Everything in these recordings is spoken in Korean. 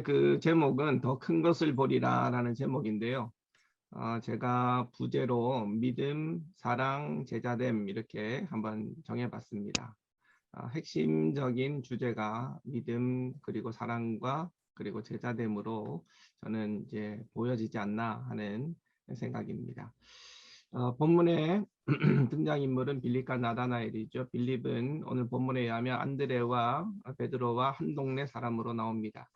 오늘의 그 제목은 더 큰 것을 보리라라는 제목인데요. 제가 부제로 믿음, 사랑, 제자됨 이렇게 한번 정해봤습니다. 핵심적인 주제가 믿음 그리고 사랑과 그리고 제자됨으로 저는 이제 보여지지 않나 하는 생각입니다. 본문의 등장인물은 빌립과 나다나엘이죠. 빌립은 오늘 본문에 의하면 안드레와 베드로와 한 동네 사람으로 나옵니다.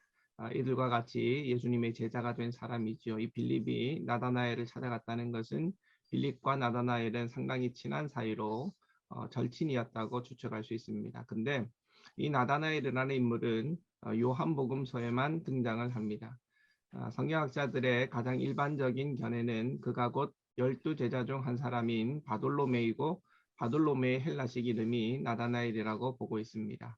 이들과 같이 예수님의 제자가 된 사람이죠. 이 빌립이 나다나엘을 찾아갔다는 것은 빌립과 나다나엘은 상당히 친한 사이로 절친이었다고 추측할 수 있습니다. 근데 이 나다나엘이라는 인물은 요한복음서에만 등장을 합니다. 성경학자들의 가장 일반적인 견해는 그가 곧 12제자 중 한 사람인 바돌로메이고 바돌로메의 헬라식 이름이 나다나엘이라고 보고 있습니다.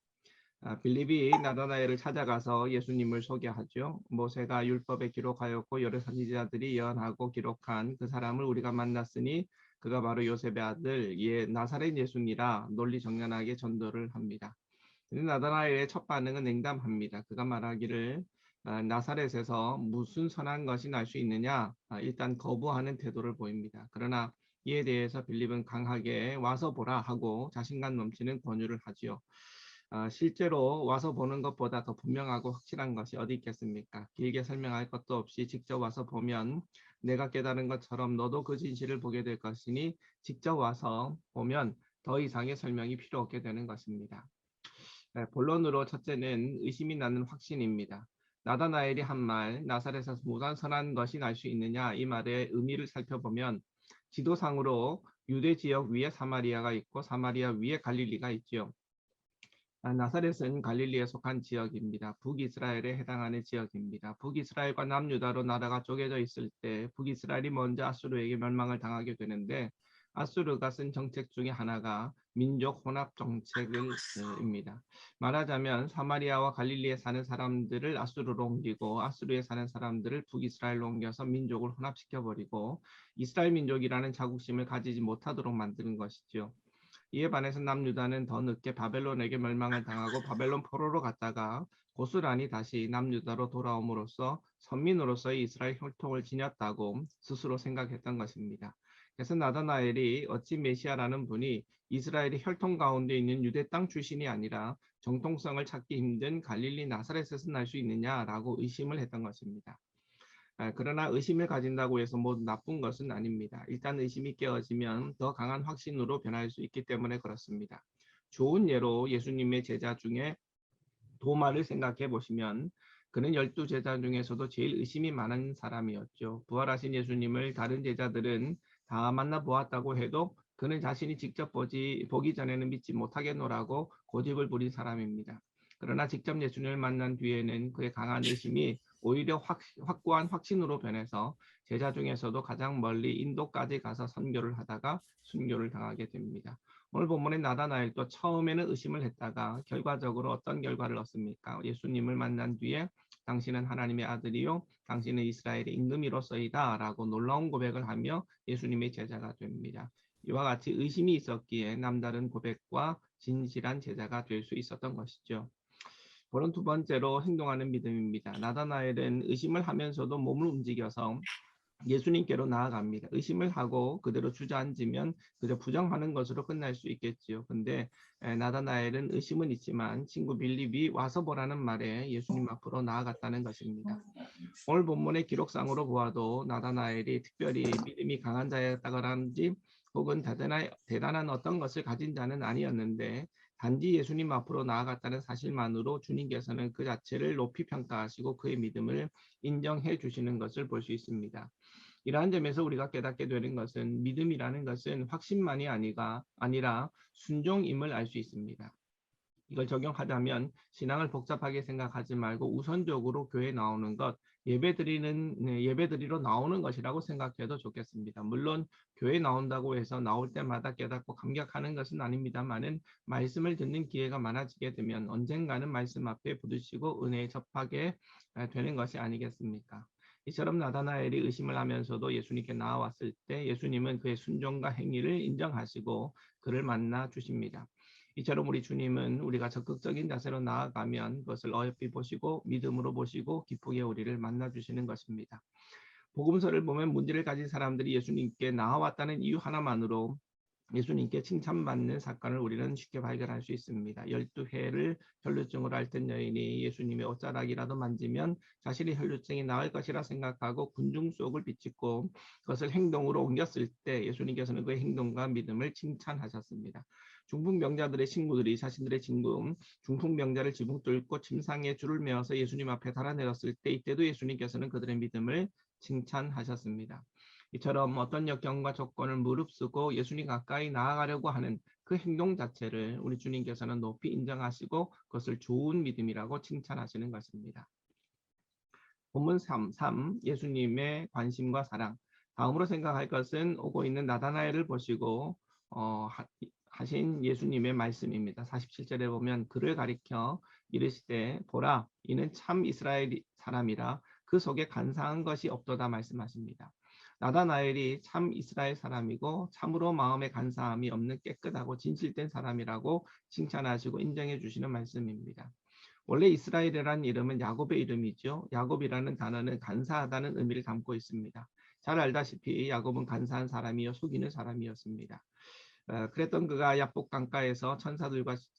빌립이 나다나엘을 찾아가서 예수님을 소개하죠. 모세가 율법에 기록하였고 여러 선지자들이 예언하고 기록한 그 사람을 우리가 만났으니 그가 바로 요셉의 아들 나사렛 예수니라 논리정연하게 전도를 합니다. 나다나엘의 첫 반응은 냉담합니다. 그가 말하기를 나사렛에서 무슨 선한 것이 날 수 있느냐? 일단 거부하는 태도를 보입니다. 그러나 이에 대해서 빌립은 강하게 와서 보라 하고 자신감 넘치는 권유를 하지요. 실제로 와서 보는 것보다 더 분명하고 확실한 것이 어디 있겠습니까? 길게 설명할 것도 없이 직접 와서 보면 내가 깨달은 것처럼 너도 그 진실을 보게 될 것이니 직접 와서 보면 더 이상의 설명이 필요 없게 되는 것입니다. 본론으로 첫째는 의심이 나는 확신입니다. 나다나엘이 한 말, 나사렛에서 무슨 선한 것이 날 수 있느냐 이 말의 의미를 살펴보면 지도상으로 유대 지역 위에 사마리아가 있고 사마리아 위에 갈릴리가 있지요. 나사렛은 갈릴리에 속한 지역입니다. 북이스라엘에 해당하는 지역입니다. 북이스라엘과 남유다로 나라가 쪼개져 있을 때 북이스라엘이 먼저 아수르에게 멸망을 당하게 되는데 아수르가 쓴 정책 중에 하나가 민족 혼합 정책입니다. 말하자면 사마리아와 갈릴리에 사는 사람들을 아수르로 옮기고 아수르에 사는 사람들을 북이스라엘로 옮겨서 민족을 혼합시켜버리고 이스라엘 민족이라는 자국심을 가지지 못하도록 만드는 것이죠. 이에 반해서 남유다는 더 늦게 바벨론에게 멸망을 당하고 바벨론 포로로 갔다가 고스란히 다시 남유다로 돌아옴으로써 선민으로서의 이스라엘 혈통을 지녔다고 스스로 생각했던 것입니다. 그래서 나다나엘이 어찌 메시아라는 분이 이스라엘의 혈통 가운데 있는 유대 땅 출신이 아니라 정통성을 찾기 힘든 갈릴리 나사렛에서 날 수 있느냐라고 의심을 했던 것입니다. 그러나 의심을 가진다고 해서 모두 나쁜 것은 아닙니다. 일단 의심이 깨어지면 더 강한 확신으로 변할 수 있기 때문에 그렇습니다. 좋은 예로 예수님의 제자 중에 도마를 생각해 보시면 그는 12제자 중에서도 제일 의심이 많은 사람이었죠. 부활하신 예수님을 다른 제자들은 다 만나보았다고 해도 그는 자신이 직접 보기 전에는 믿지 못하겠노라고 고집을 부린 사람입니다. 그러나 직접 예수님을 만난 뒤에는 그의 강한 의심이 오히려 확고한 확신으로 변해서 제자 중에서도 가장 멀리 인도까지 가서 선교를 하다가 순교를 당하게 됩니다. 오늘 본문의 나다나엘도 처음에는 의심을 했다가 결과적으로 어떤 결과를 얻습니까? 예수님을 만난 뒤에 당신은 하나님의 아들이요 당신은 이스라엘의 임금이로서이다 라고 놀라운 고백을 하며 예수님의 제자가 됩니다. 이와 같이 의심이 있었기에 남다른 고백과 진실한 제자가 될 수 있었던 것이죠. 그런 두 번째로 행동하는 믿음입니다. 나다나엘은 의심을 하면서도 몸을 움직여서 예수님께로 나아갑니다. 의심을 하고 그대로 주저앉으면 그저 부정하는 것으로 끝날 수 있겠지요. 근데 나다나엘은 의심은 있지만 친구 빌립이 와서 보라는 말에 예수님 앞으로 나아갔다는 것입니다. 오늘 본문의 기록상으로 보아도 나다나엘이 특별히 믿음이 강한 자였다거나든지 혹은 대단한 어떤 것을 가진 자는 아니었는데 단지 예수님 앞으로 나아갔다는 사실만으로 주님께서는 그 자체를 높이 평가하시고 그의 믿음을 인정해 주시는 것을 볼 수 있습니다. 이러한 점에서 우리가 깨닫게 되는 것은 믿음이라는 것은 확신만이 아니라 순종임을 알 수 있습니다. 이걸 적용하자면 신앙을 복잡하게 생각하지 말고 우선적으로 교회에 나오는 것, 예배드리러 나오는 것이라고 생각해도 좋겠습니다. 물론 교회에 나온다고 해서 나올 때마다 깨닫고 감격하는 것은 아닙니다만은 말씀을 듣는 기회가 많아지게 되면 언젠가는 말씀 앞에 부딪히고 은혜에 접하게 되는 것이 아니겠습니까? 이처럼 나다나엘이 의심을 하면서도 예수님께 나와왔을 때 예수님은 그의 순종과 행위를 인정하시고 그를 만나 주십니다. 이처럼 우리 주님은 우리가 적극적인 자세로 나아가면 그것을 어여삐 보시고 믿음으로 보시고 기쁘게 우리를 만나주시는 것입니다. 복음서를 보면 문제를 가진 사람들이 예수님께 나아왔다는 이유 하나만으로 예수님께 칭찬받는 사건을 우리는 쉽게 발견할 수 있습니다. 12해를 혈루증으로 앓던 여인이 예수님의 옷자락이라도 만지면 자신의 혈루증이 나을 것이라 생각하고 군중 속을 비집고 그것을 행동으로 옮겼을 때 예수님께서는 그의 행동과 믿음을 칭찬하셨습니다. 중풍병자들의 친구들이 자신들의 친구 중풍병자를 지붕 뚫고 침상에 줄을 메어서 예수님 앞에 달아내렸을 때 이때도 예수님께서는 그들의 믿음을 칭찬하셨습니다. 이처럼 어떤 역경과 조건을 무릅쓰고 예수님 가까이 나아가려고 하는 그 행동 자체를 우리 주님께서는 높이 인정하시고 그것을 좋은 믿음이라고 칭찬하시는 것입니다. 본문 3, 예수님의 관심과 사랑. 다음으로 생각할 것은 오고 있는 나다나엘을 보시고 하신 예수님의 말씀입니다. 47절에 보면 그를 가리켜 이르시되 보라 이는 참 이스라엘 사람이라 그 속에 간사한 것이 없도다 말씀하십니다. 나다나엘이 참 이스라엘 사람이고 참으로 마음에 간사함이 없는 깨끗하고 진실된 사람이라고 칭찬하시고 인정해 주시는 말씀입니다. 원래 이스라엘이라는 이름은 야곱의 이름이죠. 야곱이라는 단어는 간사하다는 의미를 담고 있습니다. 잘 알다시피 야곱은 간사한 사람이요 속이는 사람이었습니다. 그랬던 그가 야복 강가에서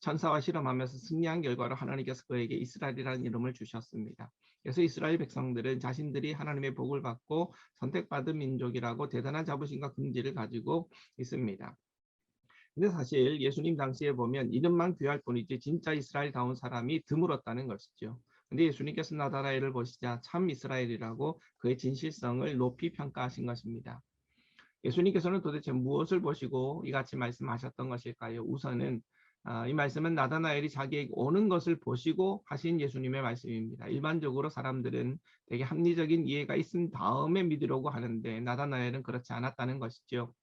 천사와 실험하면서 승리한 결과로 하나님께서 그에게 이스라엘이라는 이름을 주셨습니다. 그래서 이스라엘 백성들은 자신들이 하나님의 복을 받고 선택받은 민족이라고 대단한 자부심과 긍지를 가지고 있습니다. 근데 사실 예수님 당시에 보면 이름만 귀할 뿐이지 진짜 이스라엘다운 사람이 드물었다는 것이죠. 근데 예수님께서 나다나엘을 보시자 참 이스라엘이라고 그의 진실성을 높이 평가하신 것입니다. 예수님께서는 도대체 무엇을 보시고 이같이 말씀하셨던 것일까요? 우선은 이 말씀은 나다나엘이 자기에게 오는 것을 보시고 하신 예수님의 말씀입니다. 일반적으로 사람들은 되게 합리적인 이해가 있은 다음에 믿으려고 하는데 나다나엘은 그렇지 않았다는 것이죠.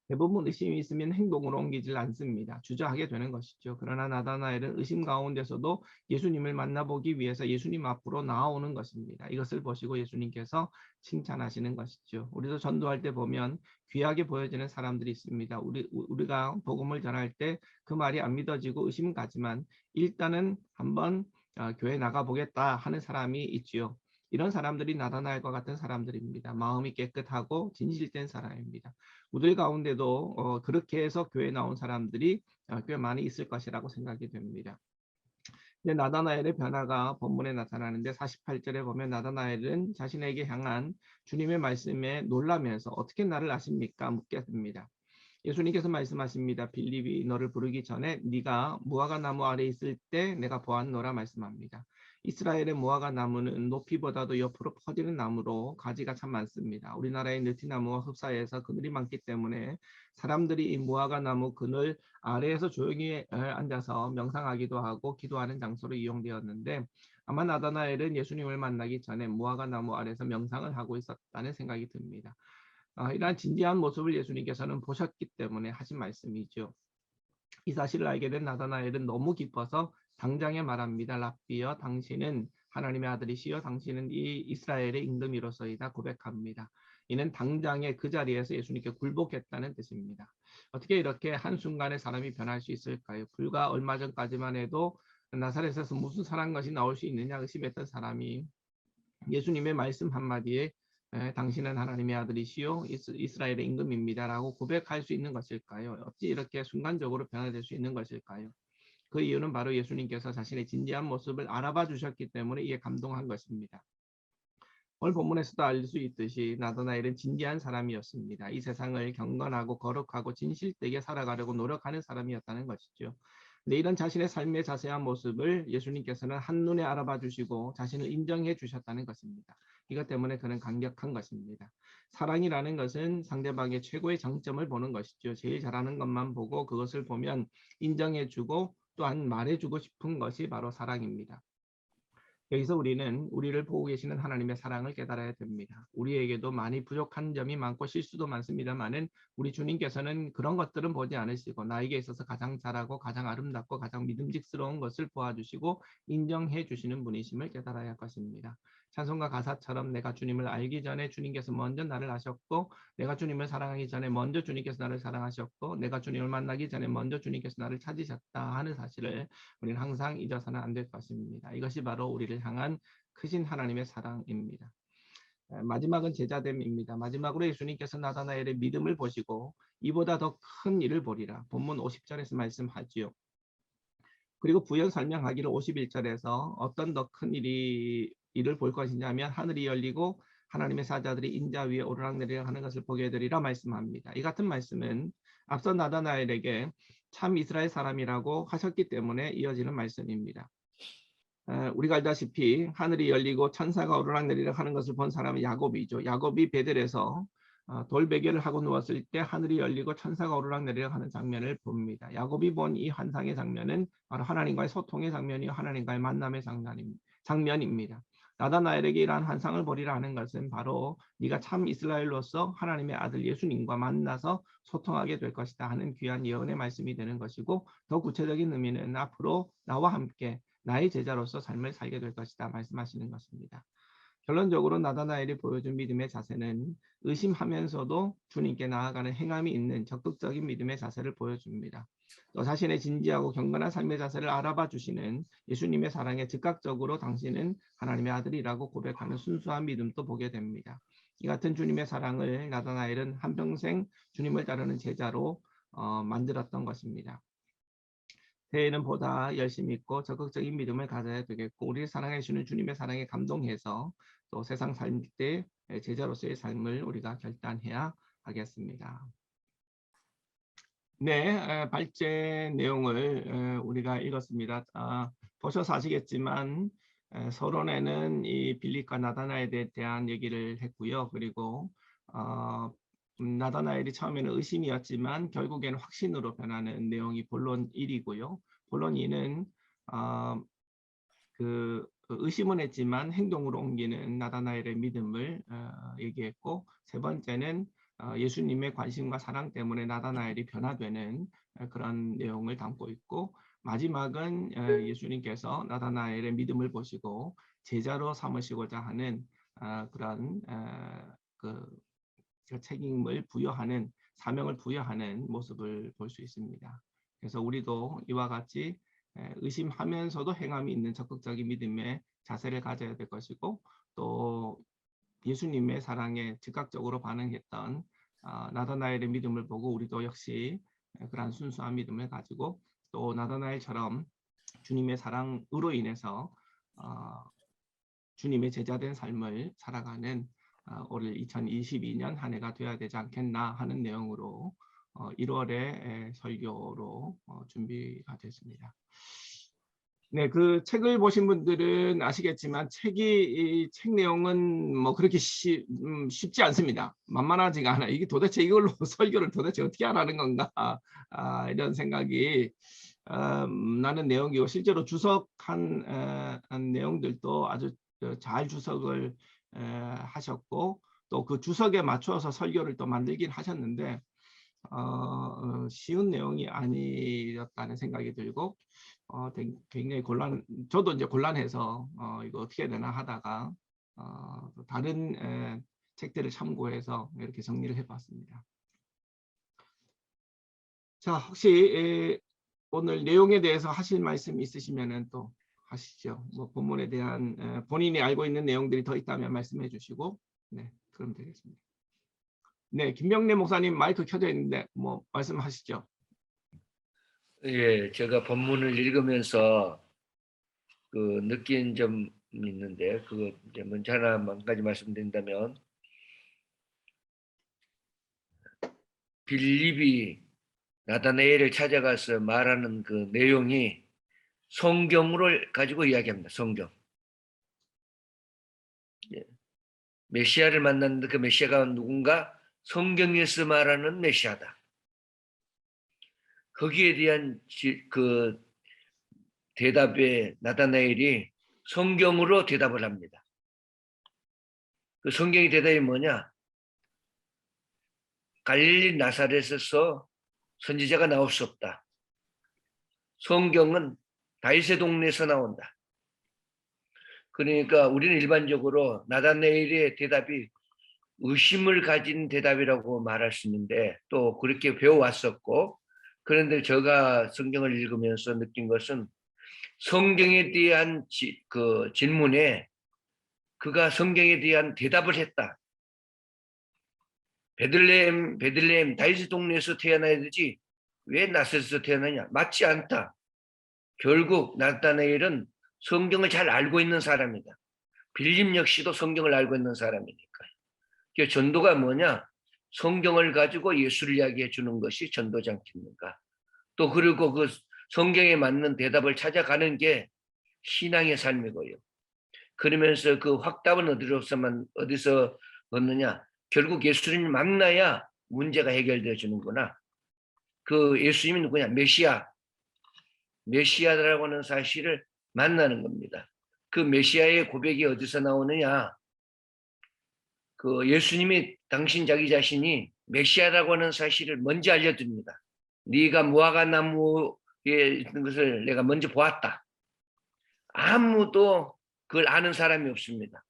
대부분 의심이 있으면 행동으로 옮기질 않습니다. 주저하게 되는 것이죠. 그러나 나다나엘은 의심 가운데서도 예수님을 만나보기 위해서 예수님 앞으로 나아오는 것입니다. 이것을 보시고 예수님께서 칭찬하시는 것이죠. 우리도 전도할 때 보면 귀하게 보여지는 사람들이 있습니다. 우리가 복음을 전할 때 그 말이 안 믿어지고 의심은 가지만 일단은 한번 교회 나가보겠다 하는 사람이 있지요. 이런 사람들이 나다나엘과 같은 사람들입니다. 마음이 깨끗하고 진실된 사람입니다. 우리 가운데도 그렇게 해서 교회 나온 사람들이 꽤 많이 있을 것이라고 생각이 됩니다. 이제 나다나엘의 변화가 본문에 나타나는데 48절에 보면 나다나엘은 자신에게 향한 주님의 말씀에 놀라면서 어떻게 나를 아십니까? 묻게 됩니다. 예수님께서 말씀하십니다. 빌립이 너를 부르기 전에 네가 무화과 나무 아래 있을 때 내가 보았노라 말씀합니다. 이스라엘의 무화과 나무는 높이보다도 옆으로 퍼지는 나무로 가지가 참 많습니다. 우리나라의 느티나무와 흡사해서 그늘이 많기 때문에 사람들이 이 무화과 나무 그늘 아래에서 조용히 앉아서 명상하기도 하고 기도하는 장소로 이용되었는데 아마 나다나엘은 예수님을 만나기 전에 무화과 나무 아래에서 명상을 하고 있었다는 생각이 듭니다. 이러한 진지한 모습을 예수님께서는 보셨기 때문에 하신 말씀이죠. 이 사실을 알게 된 나다나엘은 너무 기뻐서 당장에 말합니다. 랍비여 당신은 하나님의 아들이시여 당신은 이 이스라엘의 임금이로서이다 고백합니다. 이는 당장에 그 자리에서 예수님께 굴복했다는 뜻입니다. 어떻게 이렇게 한순간에 사람이 변할 수 있을까요? 불과 얼마 전까지만 해도 나사렛에서 무슨 선한 것이 나올 수 있느냐 의심했던 사람이 예수님의 말씀 한마디에 당신은 하나님의 아들이시요 이스라엘의 임금입니다라고 고백할 수 있는 것일까요? 어찌 이렇게 순간적으로 변화될 수 있는 것일까요? 그 이유는 바로 예수님께서 자신의 진지한 모습을 알아봐 주셨기 때문에 이에 감동한 것입니다. 오늘 본문에서도 알 수 있듯이 나다나엘은 진지한 사람이었습니다. 이 세상을 경건하고 거룩하고 진실되게 살아가려고 노력하는 사람이었다는 것이죠. 근데 이런 자신의 삶의 자세한 모습을 예수님께서는 한눈에 알아봐 주시고 자신을 인정해 주셨다는 것입니다. 이것 때문에 그는 강력한 것입니다. 사랑이라는 것은 상대방의 최고의 장점을 보는 것이죠. 제일 잘하는 것만 보고 그것을 보면 인정해 주고 또한 말해 주고 싶은 것이 바로 사랑입니다. 여기서 우리는 우리를 보고 계시는 하나님의 사랑을 깨달아야 됩니다. 우리에게도 많이 부족한 점이 많고 실수도 많습니다만은 우리 주님께서는 그런 것들은 보지 않으시고 나에게 있어서 가장 잘하고 가장 아름답고 가장 믿음직스러운 것을 보아주시고 인정해 주시는 분이심을 깨달아야 할 것입니다. 찬송가 가사처럼 내가 주님을 알기 전에 주님께서 먼저 나를 아셨고, 내가 주님을 사랑하기 전에 먼저 주님께서 나를 사랑하셨고, 내가 주님을 만나기 전에 먼저 주님께서 나를 찾으셨다 하는 사실을 우리는 항상 잊어서는 안 될 것입니다. 이것이 바로 우리를 향한 크신 하나님의 사랑입니다. 마지막은 제자됨입니다. 마지막으로 예수님께서 나다나엘의 믿음을 보시고 이보다 더 큰 일을 보리라. 본문 50절에서 말씀하지요. 그리고 부연 설명하기를 51절에서 어떤 더 큰 일을 볼 것이냐면 하늘이 열리고 하나님의 사자들이 인자 위에 오르락내리락 하는 것을 보게 되리라 말씀합니다. 이 같은 말씀은 앞서 나다나엘에게 참 이스라엘 사람이라고 하셨기 때문에 이어지는 말씀입니다. 우리가 알다시피 하늘이 열리고 천사가 오르락내리락 하는 것을 본 사람은 야곱이죠. 야곱이 베델에서 돌베개를 하고 누웠을 때 하늘이 열리고 천사가 오르락내리락 하는 장면을 봅니다. 야곱이 본 이 환상의 장면은 바로 하나님과의 소통의 장면이요 하나님과의 만남의 장면입니다. 나다나엘에게 이러한 환상을 보리라 하는 것은 바로 네가 참 이스라엘로서 하나님의 아들 예수님과 만나서 소통하게 될 것이다 하는 귀한 예언의 말씀이 되는 것이고, 더 구체적인 의미는 앞으로 나와 함께 나의 제자로서 삶을 살게 될 것이다 말씀하시는 것입니다. 결론적으로 나다나엘이 보여준 믿음의 자세는 의심하면서도 주님께 나아가는 행함이 있는 적극적인 믿음의 자세를 보여줍니다. 또 자신의 진지하고 경건한 삶의 자세를 알아봐 주시는 예수님의 사랑에 즉각적으로 당신은 하나님의 아들이라고 고백하는 순수한 믿음도 보게 됩니다. 이 같은 주님의 사랑을 나다나엘은 한평생 주님을 따르는 제자로 만들었던 것입니다. 새해에는 보다 열심히 있고 적극적인 믿음을 가져야 되겠고, 우리를 사랑해 주시는 주님의 사랑에 감동해서 또 세상 살 때 제자로서의 삶을 우리가 결단해야 하겠습니다. 네, 발제 내용을 우리가 읽었습니다. 보셔서 아시겠지만 서론에는 이 빌립과 나다나엘에 대한 얘기를 했고요. 그리고 나다나엘이 처음에는 의심이었지만 결국에는 확신으로 변하는 내용이 본론 1이고요. 본론 2는 그 의심은 했지만 행동으로 옮기는 나다나엘의 믿음을 얘기했고, 세 번째는 예수님의 관심과 사랑 때문에 나다나엘이 변화되는 그런 내용을 담고 있고, 마지막은 예수님께서 나다나엘의 믿음을 보시고 제자로 삼으시고자 하는 그런 그 책임을 부여하는, 사명을 부여하는 모습을 볼 수 있습니다. 그래서 우리도 이와 같이 의심하면서도 행함이 있는 적극적인 믿음의 자세를 가져야 될 것이고, 또 예수님의 사랑에 즉각적으로 반응했던 나다나엘의 믿음을 보고 우리도 역시 그러한 순수한 믿음을 가지고 또 나다나엘처럼 주님의 사랑으로 인해서 주님의 제자된 삶을 살아가는 올 2022년 한 해가 되어야 되지 않겠나 하는 내용으로 1월에 설교로 준비가 됐습니다. 네, 그 책을 보신 분들은 아시겠지만 이 책 내용은 뭐 그렇게 쉽지 않습니다. 만만하지가 않아요. 이게 도대체 이걸로 설교를 도대체 어떻게 하라는 건가 이런 생각이 나는 내용이고, 실제로 주석한 내용들도 아주 잘 주석을 하셨고, 또 그 주석에 맞춰서 설교를 또 만들긴 하셨는데 쉬운 내용이 아니었다는 생각이 들고 굉장히 저도 이제 곤란해서 이거 어떻게 해야 되나 하다가 다른 책들을 참고해서 이렇게 정리를 해봤습니다. 자, 혹시 오늘 내용에 대해서 하실 말씀 있으시면은 또 하시죠. 뭐 본문에 대한 본인이 알고 있는 내용들이 더 있다면 말씀해 주시고, 네, 그럼 되겠습니다. 네, 김명래 목사님 마이크 켜져 있는데 뭐 말씀하시죠. 예, 제가 본문을 읽으면서 그 느낀 점이 있는데, 그거 이제 먼저 한 가지 말씀드린다면, 빌립이 나다나엘을 찾아가서 말하는 그 내용이 성경을 가지고 이야기합니다. 성경. 예. 메시아를 만났는데 그 메시아가 누군가? 성경에서 말하는 메시아다. 거기에 대한 그 대답에 나다나엘이 성경으로 대답을 합니다. 그 성경의 대답이 뭐냐? 갈릴리 나사렛에서 선지자가 나올 수 없다. 성경은 다윗의 동네에서 나온다. 그러니까 우리는 일반적으로 나다나엘의 대답이 의심을 가진 대답이라고 말할 수 있는데 또 그렇게 배워왔었고, 그런데 제가 성경을 읽으면서 느낀 것은 성경에 대한 그 질문에 그가 성경에 대한 대답을 했다. 베들레헴 다윗의 동네에서 태어나야 되지 왜 나사렛에서 태어나냐? 맞지 않다. 결국 나타나엘은 성경을 잘 알고 있는 사람이다. 빌립 역시도 성경을 알고 있는 사람이니까요. 그 전도가 뭐냐? 성경을 가지고 예수를 이야기해 주는 것이 전도지 않겠는가? 또 그리고 그 성경에 맞는 대답을 찾아가는 게 신앙의 삶이고요. 그러면서 그 확답은 어디서 얻느냐? 결국 예수님을 만나야 문제가 해결되어 주는구나. 그 예수님이 누구냐? 메시아라고 하는 사실을 만나는 겁니다. 그 메시아의 고백이 어디서 나오느냐? 그 예수님이 당신 자기 자신이 메시아라고 하는 사실을 먼저 알려줍니다. 네가 무화과 나무에 있는 것을 내가 먼저 보았다. 아무도 그걸 아는 사람이 없습니다.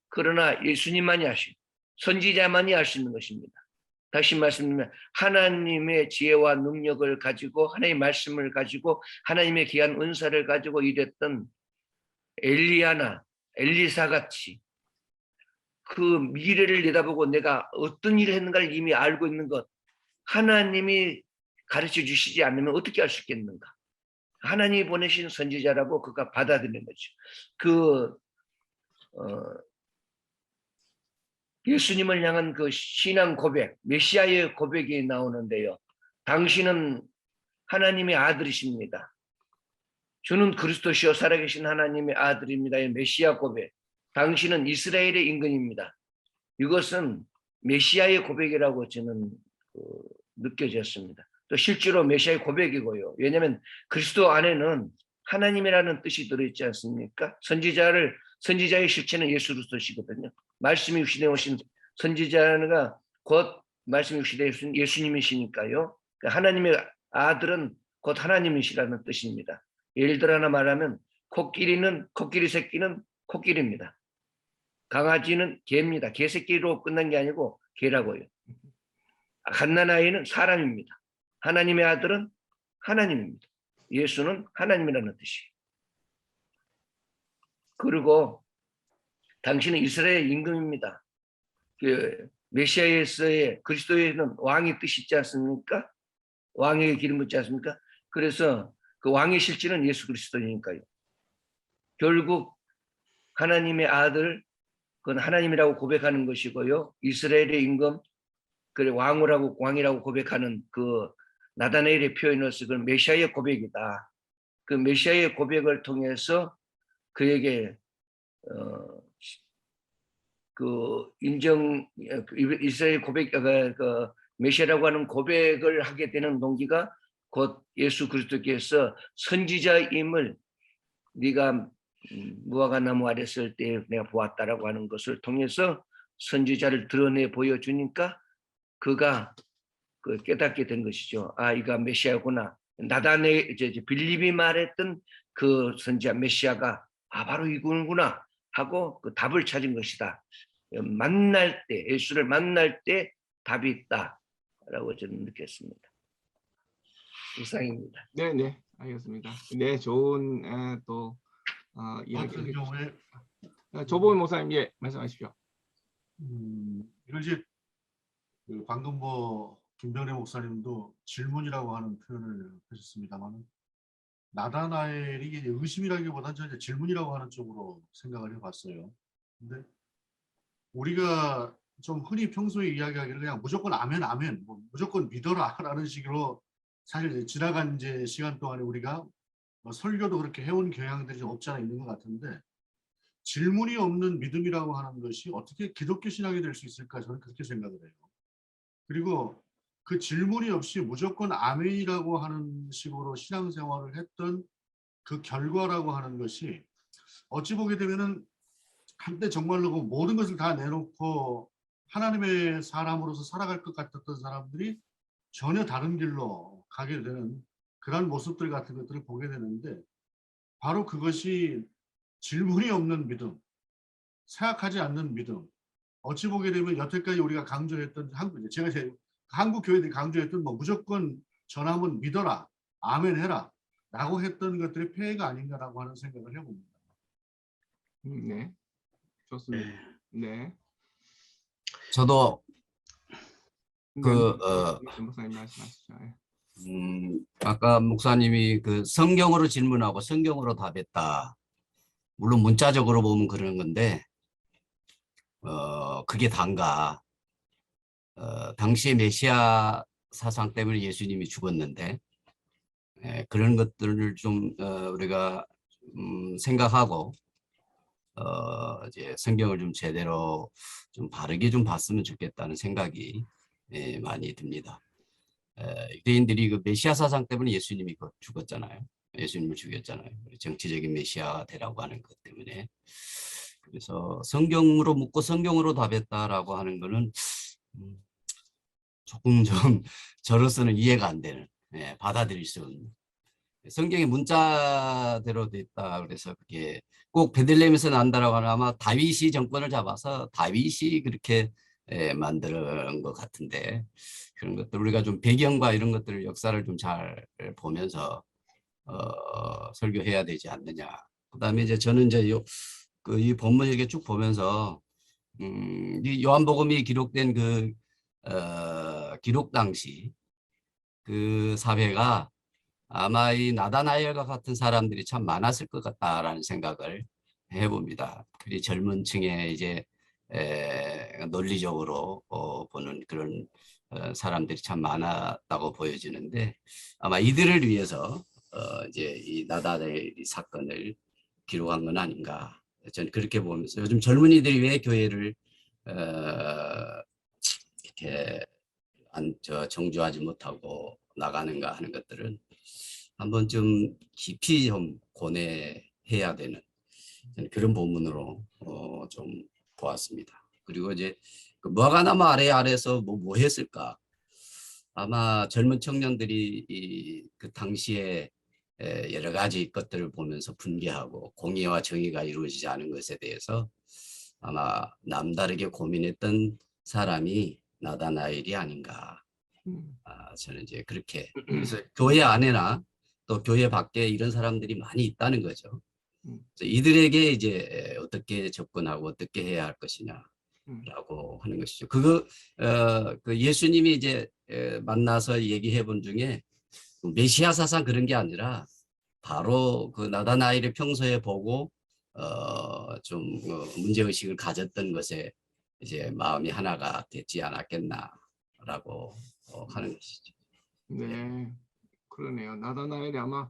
그러나 예수님만이 아시고 선지자만이 알 수 있는 것입니다. 다시 말씀드리면 하나님의 지혜와 능력을 가지고 하나님의 말씀을 가지고 하나님의 귀한 은사를 가지고 일했던 엘리야나 엘리사 같이 그 미래를 내다보고 내가 어떤 일을 했는가를 이미 알고 있는 것, 하나님이 가르쳐 주시지 않으면 어떻게 알 수 있겠는가? 하나님이 보내신 선지자라고 그가 받아들이는 거죠. 그 예수님을 향한 그 신앙 고백, 메시아의 고백이 나오는데요. 당신은 하나님의 아들이십니다. 주는 그리스도시요 살아계신 하나님의 아들입니다의 메시아 고백. 당신은 이스라엘의 임금입니다. 이것은 메시아의 고백이라고 저는 느껴졌습니다. 또 실제로 메시아의 고백이고요. 왜냐하면 그리스도 안에는 하나님이라는 뜻이 들어있지 않습니까? 선지자의 실체는 예수 그리스도시거든요. 말씀이 육신에 오신 선지자가 곧 말씀이 육신에 오신 예수님이시니까요. 하나님의 아들은 곧 하나님이시라는 뜻입니다. 예를 들어 하나 말하면 코끼리 새끼는 코끼리입니다. 강아지는 개입니다. 개 새끼로 끝난 게 아니고 개라고요. 갓난아이는 사람입니다. 하나님의 아들은 하나님입니다. 예수는 하나님이라는 뜻이에요. 그리고 당신은 이스라엘 임금입니다. 그 메시아에서의 그리스도에는 왕의 뜻이 있지 않습니까? 왕에게 기름 붓지 않습니까? 그래서 그 왕의 실질은 예수 그리스도니까요. 결국 하나님의 아들, 그건 하나님이라고 고백하는 것이고요. 이스라엘의 임금, 그래 왕이라고 고백하는 그 나다나엘의 표현으로서 그건 메시아의 고백이다. 그 메시아의 고백을 통해서 그에게 이스라엘 고백 그 메시아라고 하는 고백을 하게 되는 동기가 곧 예수 그리스도께서 선지자임을 네가 무화과 나무 아래 있을 때 내가 보았다라고 하는 것을 통해서 선지자를 드러내 보여주니까 그가 깨닫게 된 것이죠. 아, 이가 메시아구나. 빌립이 말했던 그 선지자 메시아가 바로 이구나 하고 그 답을 찾은 것이다. 만날 때, 예수를 만날 때 답이 있다라고 저는 느꼈습니다. 이상입니다. 네, 알겠습니다. 네, 좋은 또 이야기를 경우에 조보은 목사님, 예, 말씀하십시오. 이걸 이제 방금 김병래 목사님도 질문이라고 하는 표현을 하셨습니다만 나다나엘이 이게 의심이라기보다는 저는 질문이라고 하는 쪽으로 생각을 해봤어요. 근데 우리가 좀 흔히 평소에 이야기하기를 그냥 무조건 아멘, 무조건 믿어라라는 식으로 사실 지나간 이제 시간 동안에 우리가 설교도 그렇게 해온 경향들이 좀 없지 않아 있는 것 같은데 질문이 없는 믿음이라고 하는 것이 어떻게 기독교 신앙이 될 수 있을까 저는 그렇게 생각을 해요. 그리고 그 질문이 없이 무조건 아멘이라고 하는 식으로 신앙생활을 했던 그 결과라고 하는 것이 어찌 보게 되면은 한때 정말로 그 모든 것을 다 내놓고 하나님의 사람으로서 살아갈 것 같았던 사람들이 전혀 다른 길로 가게 되는 그런 모습들 같은 것들을 보게 되는데 바로 그것이 질문이 없는 믿음, 생각하지 않는 믿음. 어찌 보게 되면 여태까지 우리가 강조했던 한국 교회들이 강조했던 뭐 무조건 전하면 믿어라, 아멘 해라 라고 했던 것들이 폐해가 아닌가라고 하는 생각을 해봅니다. 네, 좋습니다. 네. 저도 네, 그 목사님 말씀하시죠. 예. 아까 목사님이 그 성경으로 질문하고 성경으로 답했다. 물론 문자적으로 보면 그런 건데 그게 단가. 당시에 메시아 사상 때문에 예수님이 죽었는데 그런 것들을 좀 우리가 생각하고 이제 성경을 좀 제대로 좀 바르게 좀 봤으면 좋겠다는 생각이 많이 듭니다. 유대인들이 그 메시아 사상 때문에 예수님이 죽었잖아요. 예수님을 죽였잖아요. 정치적인 메시아 되라고 하는 것 때문에. 그래서 성경으로 묻고 성경으로 답했다라고 하는 거는 조금 좀 저로서는 이해가 안 되는, 받아들일 수 없는. 성경에 문자대로 됐다 그래서 그게 꼭 베들레헴에서 난다라고 하는 아마 다윗이 정권을 잡아서 다윗이 그렇게 만드는 것 같은데 그런 것들 우리가 좀 배경과 이런 것들을 역사를 좀 잘 보면서 설교해야 되지 않느냐. 그다음에 이제 저는 이제 이 본문 이렇게 쭉 보면서 이 요한복음이 기록된 그 기록 당시 그 사회가 아마 이 나다나엘과 같은 사람들이 참 많았을 것 같다라는 생각을 해봅니다. 그리 젊은 층에 이제 논리적으로 보는 그런 사람들이 참 많았다고 보여지는데 아마 이들을 위해서 이제 이 나다나엘 사건을 기록한 건 아닌가. 저는 그렇게 보면서 요즘 젊은이들이 왜 교회를 이렇게 정주하지 못하고 나가는가 하는 것들은 한번 좀 깊이 좀 고뇌해야 되는 그런 본문으로 좀 보았습니다. 그리고 이제 그 무화과나무 아래에서 뭐 했을까? 아마 젊은 청년들이 그 당시에 여러 가지 것들을 보면서 분개하고 공의와 정의가 이루어지지 않은 것에 대해서 아마 남다르게 고민했던 사람이 나다나엘이 아닌가. 저는 이제 그렇게 그래서 교회 안에나 또 교회 밖에 이런 사람들이 많이 있다는 거죠. 이들에게 이제 어떻게 접근하고 어떻게 해야 할 것이냐라고 하는 것이죠. 그 예수님이 이제 만나서 얘기해 본 중에 메시아 사상 그런 게 아니라 바로 그 나다나엘을 평소에 보고 좀 문제의식을 가졌던 것에 이제 마음이 하나가 됐지 않았겠나라고 하는 것이죠. 네, 그러네요. 나다나엘이 아마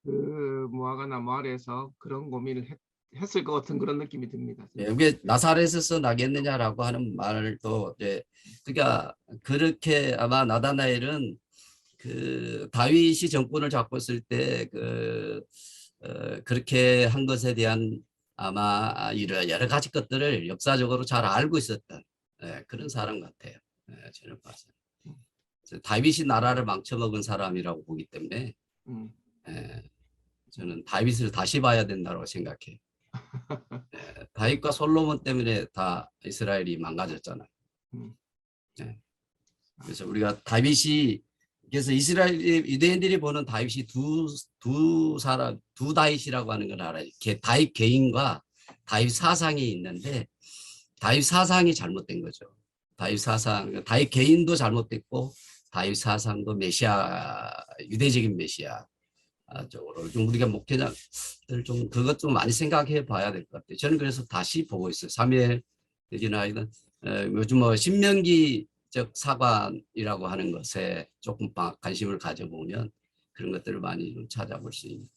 그 무화과나무 아래에서 그런 고민을 했을 것 같은 그런 느낌이 듭니다. 이게 나사렛에서 나겠느냐라고 하는 말도 이제 그러니까 그렇게 아마 나다나엘은 그 다윗이 정권을 잡고 있을 때 그렇게 한 것에 대한 아마 여러 가지 것들을 역사적으로 잘 알고 있었던 그런 사람 같아요. 저는 봐서 다윗이 나라를 망쳐먹은 사람이라고 보기 때문에 저는 다윗을 다시 봐야 된다고 생각해요. 다윗과 솔로몬 때문에 다 이스라엘이 망가졌잖아요. 그래서 우리가 다윗이 그래서 이스라엘 유대인들이 보는 다윗이 두 다윗이라고 하는 걸 알아요. 다윗 개인과 다윗 사상이 있는데 다윗 사상이 잘못된 거죠. 다윗 개인도 잘못됐고 다윗 사상도 유대적인 메시아 쪽으로 좀 우리가 목회자들 좀 그것 좀 많이 생각해 봐야 될 것 같아요. 저는 그래서 다시 보고 있어요. 사무엘이나 이런 요즘 뭐 신명기적 사관이라고 하는 것에 조금 관심을 가져보면 그런 것들을 많이 좀 찾아볼 수 있는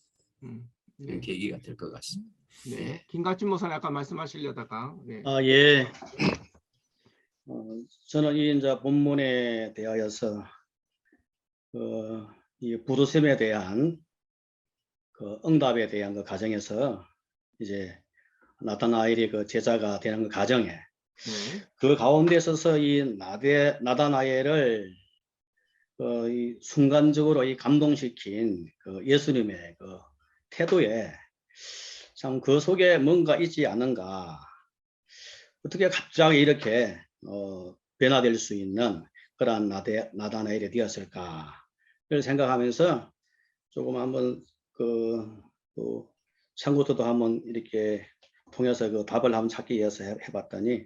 그런 계기가 될 것 같습니다. 네, 김갑진 목사님 아까 말씀하시려다가 네. 예. 저는 이 이제 본문에 대하여서 이 부르심에 대한 그 응답에 대한 그 과정에서 이제 나다나엘이 그 제자가 되는 그 과정에 그 가운데 있어서 이 나다나엘을 이 순간적으로 이 감동시킨 그 예수님의 그 태도에 참 그 속에 뭔가 있지 않은가, 어떻게 갑자기 이렇게 변화될 수 있는 그러한 나다나엘이 되었을까를 생각하면서 조금 한번 또 참고도 한번 이렇게 통해서 그 답을 한번 찾기 위해서 해봤더니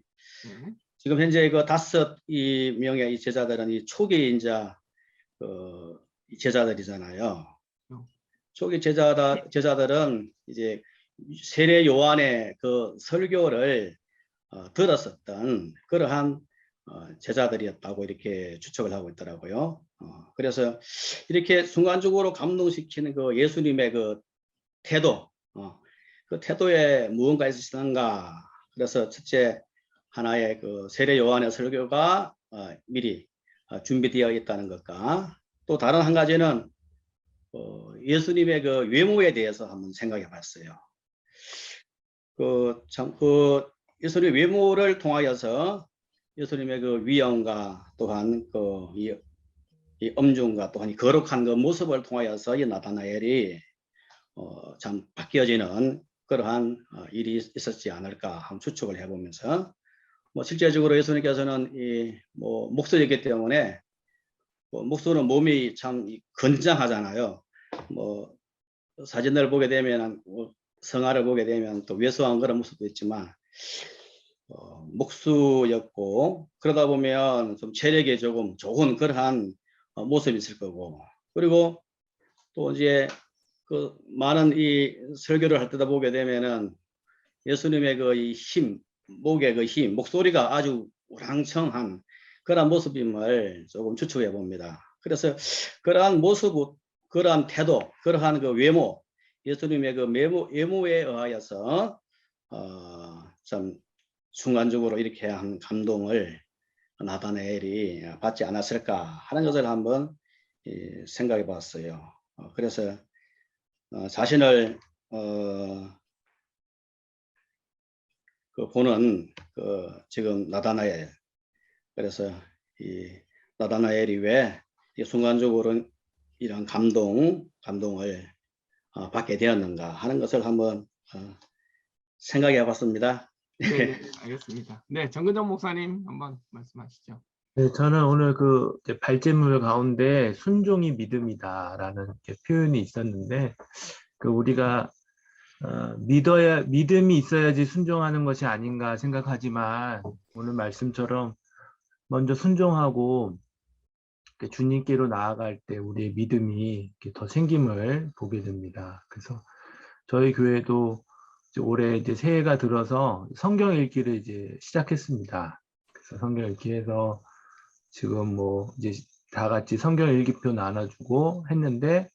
지금 현재 그 5명의 이 제자들은 이 초기 이 제자들이잖아요. 초기 제자들은 이제 세례 요한의 그 설교를 들었었던 그러한 제자들이었다고 이렇게 추측을 하고 있더라고요. 그래서 이렇게 순간적으로 감동시키는 그 예수님의 그 태도, 그 태도에 무언가 있으시던가. 그래서 첫째 하나의 그 세례 요한의 설교가 미리 준비되어 있다는 것과, 또 다른 한 가지는 예수님의 그 외모에 대해서 한번 생각해 봤어요. 예수님의 외모를 통하여서 예수님의 그 위엄과 또한 이 엄중과 또한 이 거룩한 그 모습을 통하여서 이 나다나엘이 참 바뀌어지는 그러한 일이 있었지 않을까 한번 추측을 해보면서, 뭐 실제적으로 예수님께서는 목수였기 때문에 목수는 몸이 참 건장하잖아요. 뭐 사진을 보게 되면 성화를 보게 되면 또 왜소한 그런 모습도 있지만 목수였고, 그러다 보면 좀 체력이 조금 좋은 그러한 모습이 있을 거고, 그리고 또 이제 그 많은 이 설교를 할 때다 보게 되면은 예수님의 그 이 힘, 목의 그 힘, 목소리가 아주 우랑청한 그러한 모습임을 조금 추측해 봅니다. 그래서 그러한 모습, 그러한 태도, 그러한 그 외모, 예수님의 그 외모에 의하여서 참 순간적으로 이렇게 한 감동을 나다나엘이 받지 않았을까 하는 것을 한번 생각해 봤어요. 그래서 자신을 보는 지금 나다나엘, 그래서 이 나다나엘이 왜 순간적으로 이런 감동을 받게 되었는가 하는 것을 한번 생각해 봤습니다. 네, 알겠습니다. 네, 정근정 목사님 한번 말씀하시죠. 네, 저는 오늘 그 이제 발제물 가운데 순종이 믿음이다라는 이렇게 표현이 있었는데, 그 우리가 믿음이 있어야지 순종하는 것이 아닌가 생각하지만, 오늘 말씀처럼 먼저 순종하고 주님께로 나아갈 때 우리의 믿음이 더 생김을 보게 됩니다. 그래서 저희 교회도 이제 올해 이제 새해가 들어서 성경 읽기를 이제 시작했습니다. 그래서 성경 읽기해서 지금 뭐 이제 다 같이 성경 읽기표 나눠주고 했는데,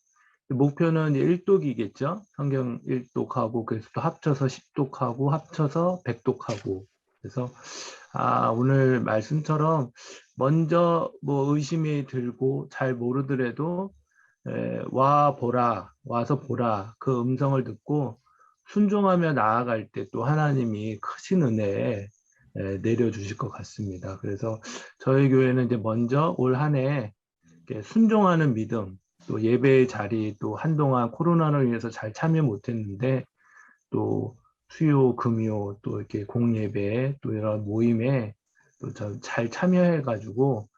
목표는 이제 1독이겠죠. 성경 1독하고 그래서 또 합쳐서 10독하고 합쳐서 100독하고. 그래서 오늘 말씀처럼 먼저 뭐 의심이 들고 잘 모르더라도 와서 보라 그 음성을 듣고 순종하며 나아갈 때 또 하나님이 크신 은혜 내려주실 것 같습니다. 그래서 저희 교회는 이제 먼저 올 한 해 순종하는 믿음, 또 예배의 자리, 또 한동안 코로나로 인해서 잘 참여 못했는데 또 수요, 금요, 또 이렇게 공예배, 또 이런 모임에 또 잘 참여해가지고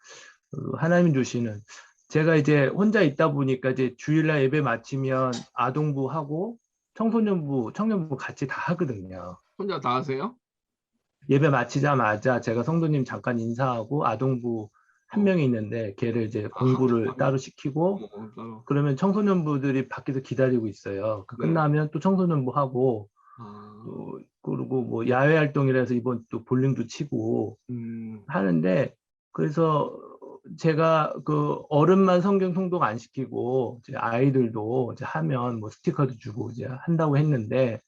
하나님 주시는, 제가 이제 혼자 있다 보니까 이제 주일날 예배 마치면 아동부 하고 청소년부, 청년부 같이 다 하거든요. 혼자 다 하세요? 예배 마치자마자 제가 성도님 잠깐 인사하고 아동부 한 명이 있는데 걔를 이제 공부를 따로 시키고, 그러면 청소년부들이 밖에서 기다리고 있어요. 네. 끝나면 또 청소년부 하고, 그리고 뭐 야외 활동이라 해서 이번 또 볼링도 치고 하는데, 그래서 제가 그 어른만 성경 통독 안 시키고 이제 아이들도 이제 하면 뭐 스티커도 주고 이제 한다고 했는데,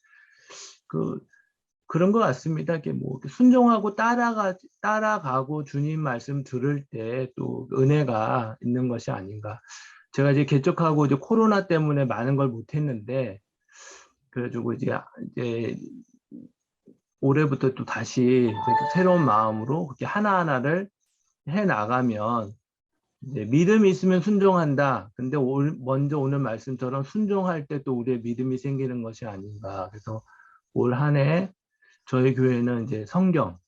그런 것 같습니다. 이게 뭐 순종하고 따라가고 주님 말씀 들을 때 또 은혜가 있는 것이 아닌가. 제가 이제 개척하고 이제 코로나 때문에 많은 걸 못했는데, 그래가지고 이제 올해부터 또 다시 새로운 마음으로 그렇게 하나하나를 해 나가면, 이제 믿음이 있으면 순종한다. 근데 먼저 오늘 말씀처럼 순종할 때 또 우리의 믿음이 생기는 것이 아닌가. 그래서 올 한 해 저희 교회는 이제 성경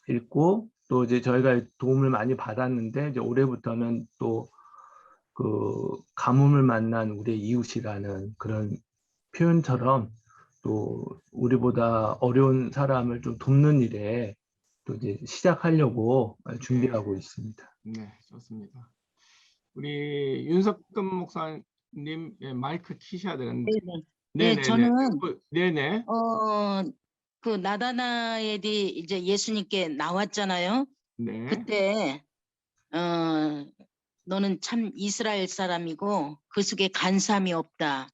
읽고 또 이제 저희가 도움을 많이 받았는데 이제 올해부터는 또 그 가뭄을 만난 우리의 이웃이라는 그런 표현처럼 또 우리보다 어려운 사람을 좀 돕는 일에 또 이제 시작하려고 준비하고 있습니다. 네, 좋습니다. 우리 윤석금 목사님 예, 마이크 키셔야 되는데. 네, 네네네. 저는 네네. 그 나다나엘이 이제 예수님께 나왔잖아요. 네. 그때 너는 참 이스라엘 사람이고 그 속에 간사함이 없다.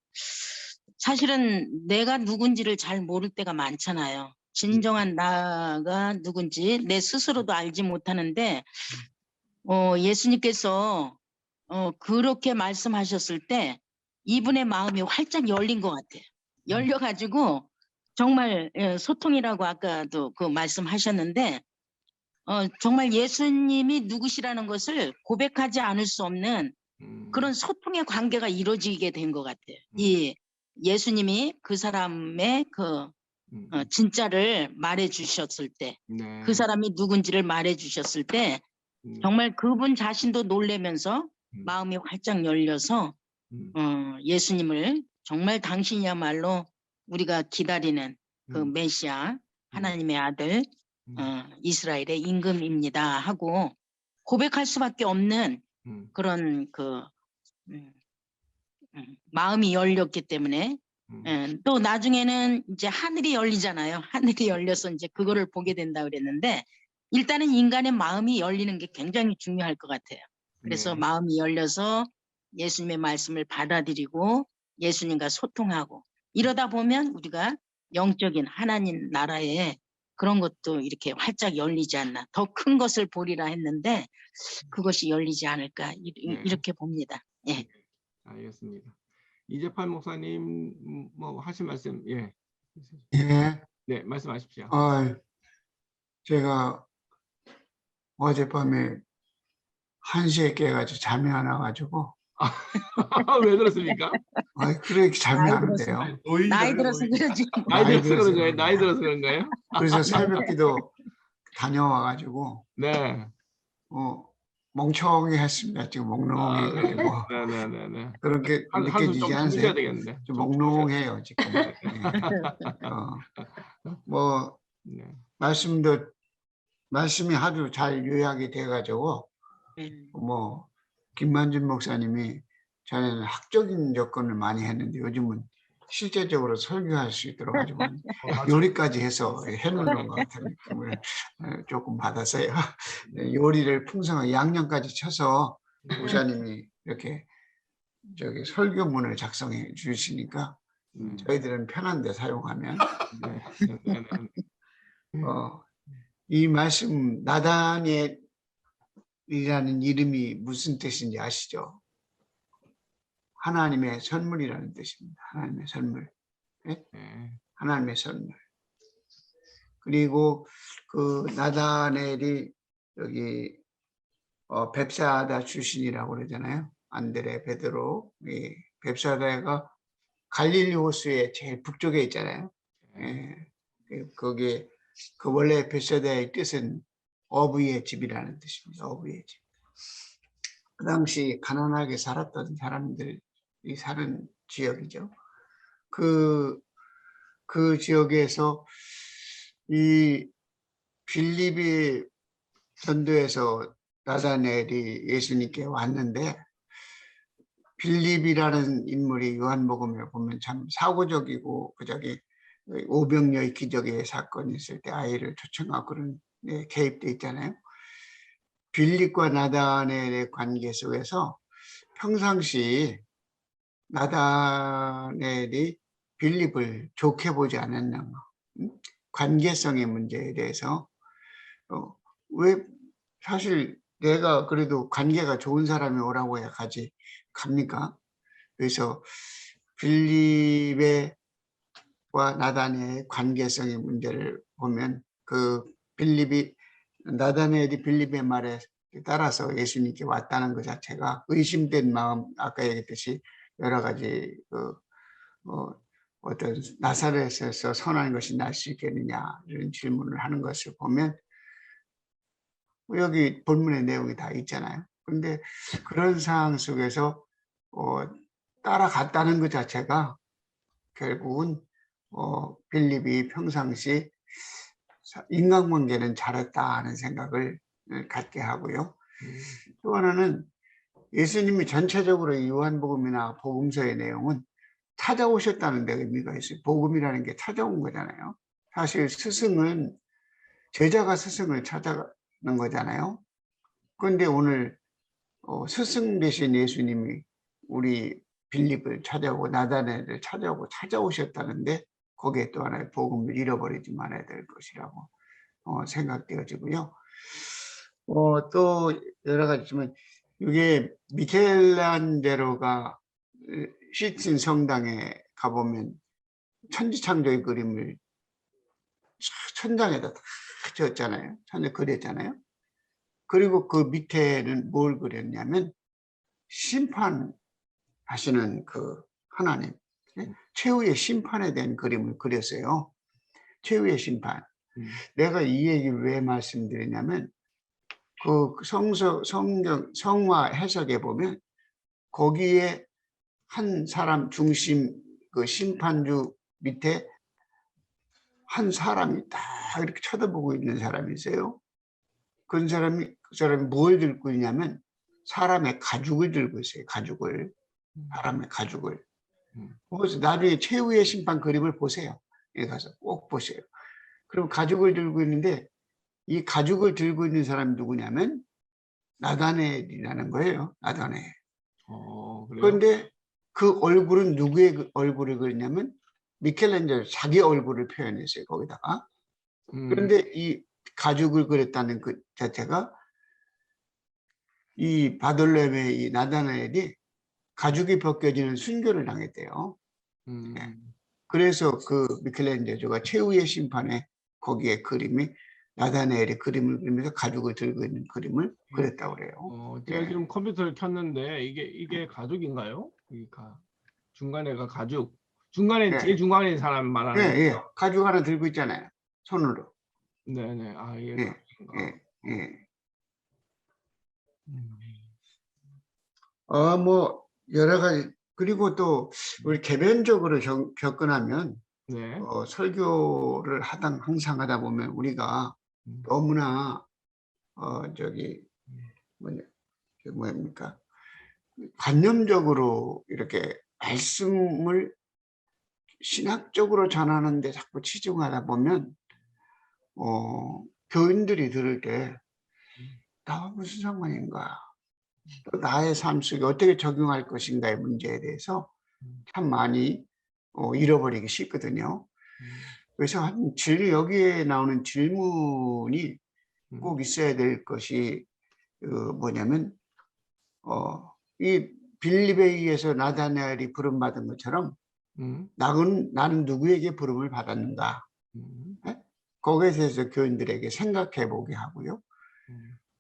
사실은 내가 누군지를 잘 모를 때가 많잖아요. 진정한 나가 누군지 내 스스로도 알지 못하는데 예수님께서 그렇게 말씀하셨을 때 이분의 마음이 활짝 열린 것 같아요. 열려가지고 정말 소통이라고 아까도 그 말씀하셨는데 정말 예수님이 누구시라는 것을 고백하지 않을 수 없는 그런 소통의 관계가 이루어지게 된 것 같아요. 이 예수님이 그 사람의 그 진짜를 말해 주셨을 때, 네. 그 사람이 누군지를 말해 주셨을 때 정말 그분 자신도 놀라면서 마음이 활짝 열려서 예수님을 정말 당신이야말로 우리가 기다리는 그 메시아 하나님의 아들 이스라엘의 임금입니다 하고 고백할 수밖에 없는 그런 그 마음이 열렸기 때문에 또 나중에는 이제 하늘이 열리잖아요. 하늘이 열려서 이제 그거를 보게 된다 그랬는데 일단은 인간의 마음이 열리는 게 굉장히 중요할 것 같아요. 그래서 네. 마음이 열려서 예수님의 말씀을 받아들이고 예수님과 소통하고 이러다 보면 우리가 영적인 하나님 나라에 그런 것도 이렇게 활짝 열리지 않나. 더 큰 것을 보리라 했는데 그것이 열리지 않을까 이렇게 봅니다. 예. 알겠습니다. 이재팔 목사님 뭐 하실 말씀 예. 예, 네, 말씀하십시오. 제가 어젯밤에 1시에 깨가지고 잠이 안 와가지고, 왜 그렇습니까? 그렇게 잠이 안 돼요. 나이 들어서 그러지. 나이 나이 들어서 그런 들어서 거예요? 나이 들어서 그런 거예요? 그래서 새벽기도 다녀와가지고, 네. 멍청하게 했습니다. 지금 멍롱해. 네네네네. 그렇게 한숨 느껴지지 좀 않으세요? 주무셔야 되겠는데. 좀 좀 주무셔야 멍롱해요, 지금. 예. 뭐, 네. 말씀이 하도 잘 요약이 돼가지고, 뭐, 김만준 목사님이 전에는 학적인 접근을 많이 했는데 요즘은 실제적으로 설교할 수 있도록 아주 요리까지 해서 해놓는 것 같은 느낌을 조금 받았어요. 요리를 풍성하게 양념까지 쳐서 목사님이 이렇게 저기 설교문을 작성해 주시니까 저희들은 편한데 사용하면 이 말씀 나다니엘이라는 이름이 무슨 뜻인지 아시죠? 하나님의 선물이라는 뜻입니다. 하나님의 선물. 네? 하나님의 선물. 그리고 그 나다니엘이 여기 벳사다 출신이라고 그러잖아요. 안드레, 베드로. 이 벳사다가 갈릴리 호수의 제일 북쪽에 있잖아요. 거기에 그 원래 벳사다의 뜻은 어부의 집이라는 뜻입니다. 어부의 집. 그 당시 가난하게 살았던 사람들이 사는 지역이죠. 그 지역에서 이 빌립이 전도에서 나다니엘이 예수님께 왔는데 빌립이라는 인물이 요한복음에 보면 참 사고적이고 그저기 오병이어의 기적의 사건이 있을 때 아이를 초청하고 그런 개입돼 있잖아요. 빌립과 나다니엘의 관계 속에서 평상시 나다니엘이 빌립을 좋게 보지 않았나, 관계성의 문제에 대해서 왜 사실 내가 그래도 관계가 좋은 사람이 오라고 해야 갑니까? 그래서 빌립과 나다니엘의 관계성의 문제를 보면 그 나다니엘이 빌립의 말에 따라서 예수님께 왔다는 것 자체가 의심된 마음, 아까 얘기했듯이 여러 가지 어떤 나사렛에서 선한 것이 날 수 있겠느냐 이런 질문을 하는 것을 보면 여기 본문의 내용이 다 있잖아요. 그런데 그런 상황 속에서 따라갔다는 것 자체가 결국은 빌립이 평상시 인간관계는 잘했다 하는 생각을 갖게 하고요. 또 하나는 예수님이 전체적으로 요한복음이나 복음서의 내용은 찾아오셨다는 데 의미가 있어요. 복음이라는 게 찾아온 거잖아요. 사실 스승은 제자가 스승을 찾아가는 거잖아요. 그런데 오늘 스승 되신 예수님이 우리 빌립을 찾아오고 나다나엘을 찾아오고 찾아오셨다는데 거기에 또 하나의 복음을 잃어버리지 말아야 될 것이라고 생각되어지고요. 또 여러 가지 있지만 이게 미켈란젤로가 시친 성당에 가보면 천지창조의 그림을 천장에다 다 지었잖아요. 천에 그렸잖아요. 그리고 그 밑에는 뭘 그렸냐면 심판하시는 그 하나님, 최후의 심판에 대한 그림을 그렸어요. 최후의 심판. 내가 이 얘기를 왜 말씀드리냐면 그 성화 해석에 보면 거기에 한 사람 중심 그 심판주 밑에 한 사람이 딱 이렇게 쳐다보고 있는 사람이 있어요. 그 사람이 뭘 들고 있냐면 사람의 가죽을 들고 있어요. 가죽을. 사람의 가죽을. 그래서 나중에 최후의 심판 그림을 보세요. 여기 가서 꼭 보세요. 그럼 가죽을 들고 있는데 이 가죽을 들고 있는 사람이 누구냐면 나다나엘이라는 거예요. 나다나엘. 그런데 그 얼굴은 누구의 얼굴을 그렸냐면 미켈란젤로 자기 얼굴을 표현했어요. 거기다가. 그런데 이 가죽을 그렸다는 그 자체가 이 바들레헴의 이 나다나엘이 가죽이 벗겨지는 순교를 당했대요. 네. 그래서 그 미켈란젤로가 최후의 심판에 거기에 그림이 나다나엘의 그림을 그리면서 가죽을 들고 있는 그림을 그렸다고 그래요. 제가 네. 지금 컴퓨터를 켰는데 이게 가죽인가요? 중간에가 가죽. 중간에 네. 제일 중간에 있는 사람 말하는 예, 예. 거죠? 가죽 하나 들고 있잖아요. 손으로. 네네. 아 이게 예, 가죽인가? 예. 뭐 여러 가지 그리고 또 우리 개변적으로 접근하면 네. 설교를 항상 하다 보면 우리가 너무나 뭐입니까? 관념적으로 이렇게 말씀을 신학적으로 전하는데 자꾸 치중하다 보면 교인들이 들을 때 나와 무슨 상관인가? 또 나의 삶 속에 어떻게 적용할 것인가의 문제에 대해서 참 많이 잃어버리기 쉽거든요. 그래서 여기에 나오는 질문이 꼭 있어야 될 것이 뭐냐면 이 빌립에 의해서 나다나엘이 부름받은 것처럼 나는 누구에게 부름을 받았는가? 거기에 대해서 교인들에게 생각해 보게 하고요.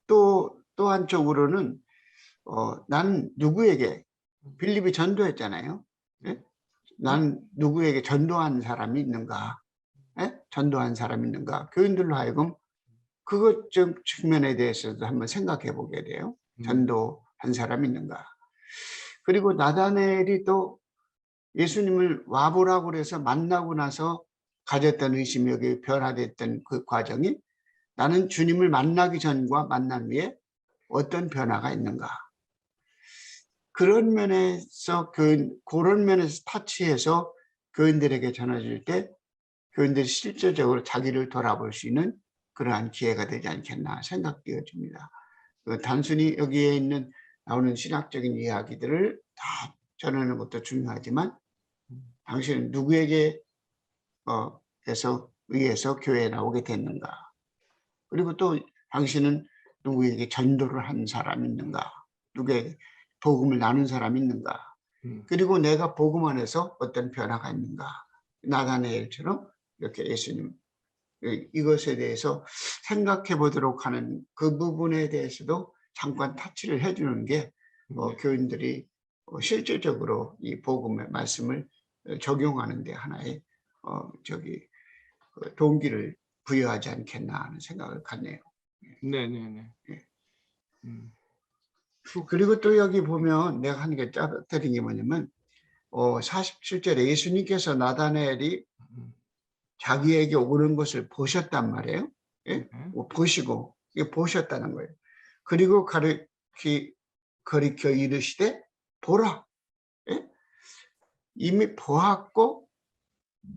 또 한쪽으로는 나는 누구에게 빌립이 전도했잖아요. 예? 나는 누구에게 전도한 사람이 있는가? 예? 전도한 사람이 있는가? 교인들로 하여금 그것 좀 측면에 대해서도 한번 생각해 보게 돼요. 전도한 사람이 있는가? 그리고 나다나엘이 또 예수님을 와보라고 그래서 만나고 나서 가졌던 의심이 여기 변화됐던 그 과정이 나는 주님을 만나기 전과 만난 후에 어떤 변화가 있는가? 그런 면에서 그런 면에서 타치해서 교인들에게 전해줄 때 교인들이 실질적으로 자기를 돌아볼 수 있는 그러한 기회가 되지 않겠나 생각되어집니다. 단순히 여기에 나오는 신학적인 이야기들을 다 전하는 것도 중요하지만 당신은 누구에게 의해서 교회에 나오게 됐는가? 그리고 또 당신은 누구에게 전도를 한 사람이 있는가? 누구에게 복음을 나눈 사람이 있는가? 그리고 내가 복음 안에서 어떤 변화가 있는가? 나다나엘처럼 이렇게 예수님 이것에 대해서 생각해 보도록 하는 그 부분에 대해서도 잠깐 타치를 해주는 게 교인들이 실질적으로 이 복음의 말씀을 적용하는 데 하나의 동기를 부여하지 않겠나 하는 생각을 갖네요. 네네네. 예. 또 그리고 또 여기 보면 내가 한 개 짜드린 게 뭐냐면 47절에 예수님께서 나다나엘이 자기에게 오는 것을 보셨단 말이에요. 예? 보시고 이게 보셨다는 거예요. 그리고 가리켜 이르시되 보라. 예? 이미 보았고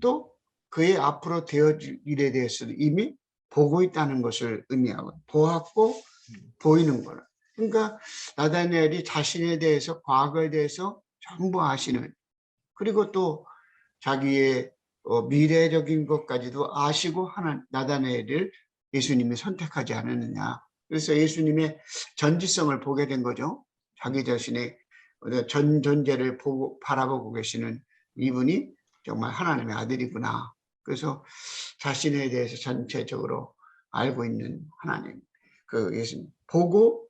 또 그의 앞으로 되어질 일에 대해서도 이미 보고 있다는 것을 의미하고 보았고 보이는 거라. 그러니까 나다나엘이 자신에 대해서 과거에 대해서 전부 아시는 그리고 또 자기의 미래적인 것까지도 아시고 하는 나다나엘을 예수님이 선택하지 않았느냐. 그래서 예수님의 전지성을 보게 된 거죠. 자기 자신의 전 존재를 바라보고 계시는 이분이 정말 하나님의 아들이구나. 그래서 자신에 대해서 전체적으로 알고 있는 하나님. 그 예수님 보고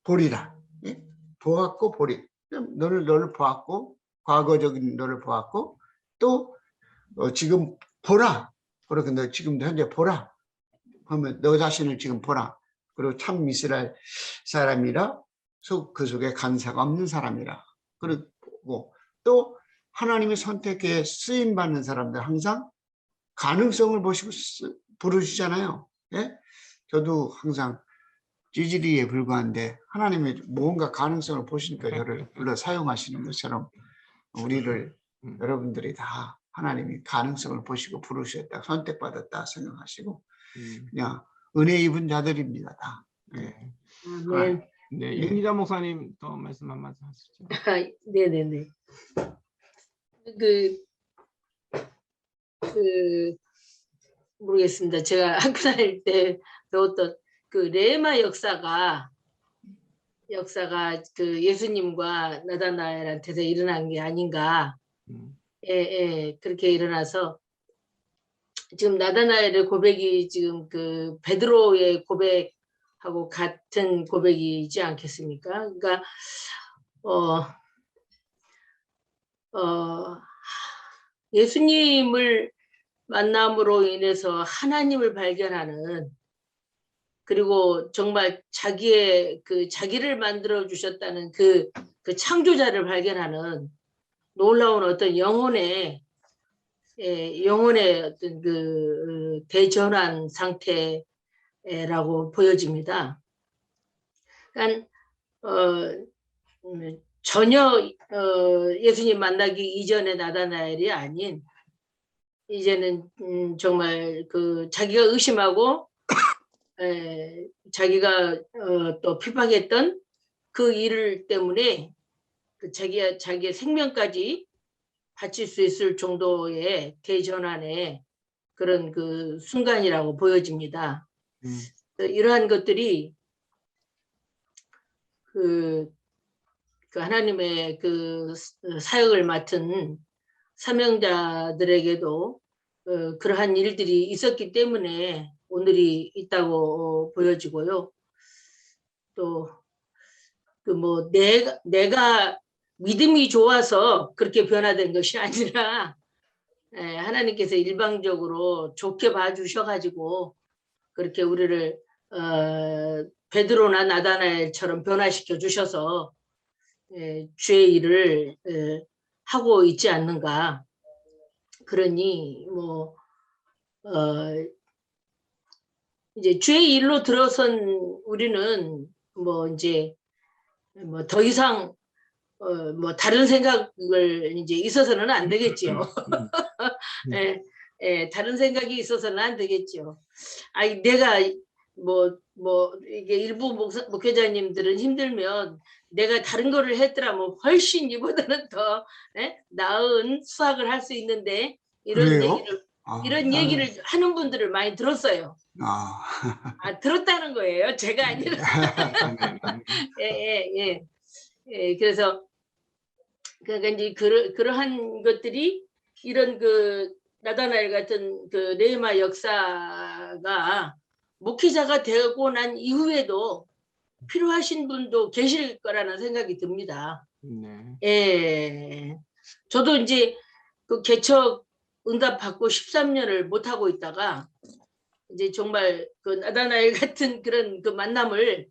보리라. 예? 보았고 보리. 너를 보았고 과거적인 너를 보았고 또 지금 보라. 그렇게 너 지금 현재 보라. 하면 너 자신을 지금 보라. 그리고 참 이스라엘 사람이라 그 속에 간사가 없는 사람이라. 그리고 또 하나님의 선택에 쓰임 받는 사람들 항상 가능성을 보시고 부르시잖아요. 예? 저도 항상 찌질이에 불과한데 하나님의 뭔가 가능성을 보시니까 저를 불러 사용하시는 것처럼 우리를 여러분들이 다 하나님이 가능성을 보시고 부르셨다, 선택받았다 생각하시고 그냥 은혜 입은 자들입니다. 다. 네. 네, 윤희자 목사님 또 말씀 한 말씀 하시죠. 네네네. 모르겠습니다. 제가 학교 다닐 때 배웠던 그 레마 역사가 그 예수님과 나다나엘한테서 일어난 게 아닌가. 그렇게 일어나서 지금 나다나엘의 고백이 지금 그 베드로의 고백하고 같은 고백이지 않겠습니까? 그러니까 예수님을 만남으로 인해서 하나님을 발견하는 그리고 정말 자기를 만들어 주셨다는 그 창조자를 발견하는 놀라운 어떤 영혼의 어떤 그 대전환 상태라고 보여집니다. 그러니까 전혀 예수님 만나기 이전의 나다나엘이 아닌 이제는 정말 그 자기가 의심하고 자기가 또 핍박했던 그 일을 때문에 그 자기의 생명까지 바칠 수 있을 정도의 대전환의 그런 그 순간이라고 보여집니다. 이러한 것들이 그 하나님의 그 사역을 맡은 사명자들에게도 그러한 일들이 있었기 때문에 오늘이 있다고 보여지고요. 또 그 뭐 내가 믿음이 좋아서 그렇게 변화된 것이 아니라 하나님께서 일방적으로 좋게 봐주셔가지고 그렇게 우리를 베드로나 나다나엘처럼 변화시켜 주셔서 주의 일을 하고 있지 않는가. 그러니 뭐 이제 주의 일로 들어선 우리는 뭐 이제 뭐 더 이상 뭐 다른 생각을 이제 있어서는 안 되겠지요. 다른 생각이 있어서는 안 되겠죠. 아니 내가 뭐 이게 일부 목회자님들은 힘들면 내가 다른 거를 했더라면 훨씬 이보다는 더 나은 수학을 할 수 있는데 이런 얘기를 하는 분들을 많이 들었어요. 들었다는 거예요. 제가 아니라. 그래서 그러니까 이제 그러한 것들이 이런 그 나다나엘 같은 그 레마 역사가 목회자가 되고 난 이후에도 필요하신 분도 계실 거라는 생각이 듭니다. 저도 이제 그 개척 응답 받고 13년을 못 하고 있다가 이제 정말 그 나다나엘 같은 그런 그 만남을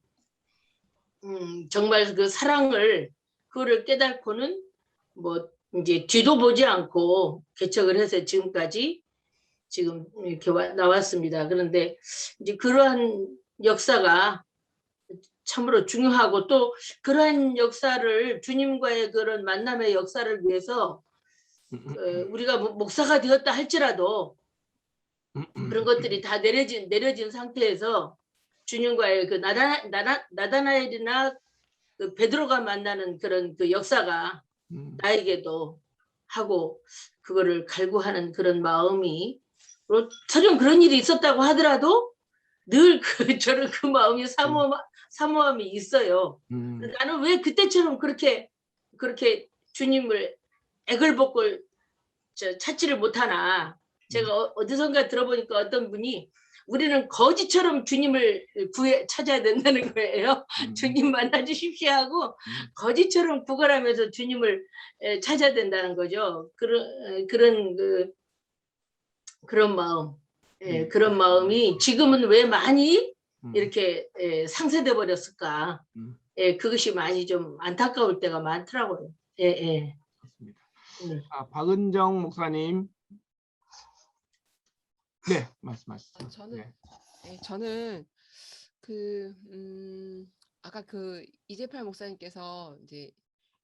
정말 그 사랑을 그거를 깨닫고는 뭐 이제 뒤도 보지 않고 개척을 해서 지금까지 지금 이렇게 나왔습니다. 그런데 이제 그러한 역사가 참으로 중요하고 또 그러한 역사를 주님과의 그런 만남의 역사를 위해서 우리가 목사가 되었다 할지라도 그런 것들이 다 내려진 상태에서 주님과의 그 나다나엘이나 그 베드로가 만나는 그런 그 역사가 나에게도 하고 그거를 갈구하는 그런 마음이 설령 그런 일이 있었다고 하더라도 늘 저는 그 마음이 사모함이 있어요. 나는 왜 그때처럼 그렇게 주님을 애걸복걸 찾지를 못하나. 제가 어디선가 들어보니까 어떤 분이 우리는 거지처럼 주님을 찾아야 된다는 거예요. 주님 만나 주십시오 하고 거지처럼 구걸하면서 주님을 찾아야 된다는 거죠. 그런 마음, 그런 마음이 지금은 왜 많이 이렇게 상쇄돼 버렸을까? 그것이 많이 좀 안타까울 때가 많더라고요. 그렇습니다. 박은정 목사님. 네, 말씀하시죠. 저는 아까 그 이재팔 목사님께서 이제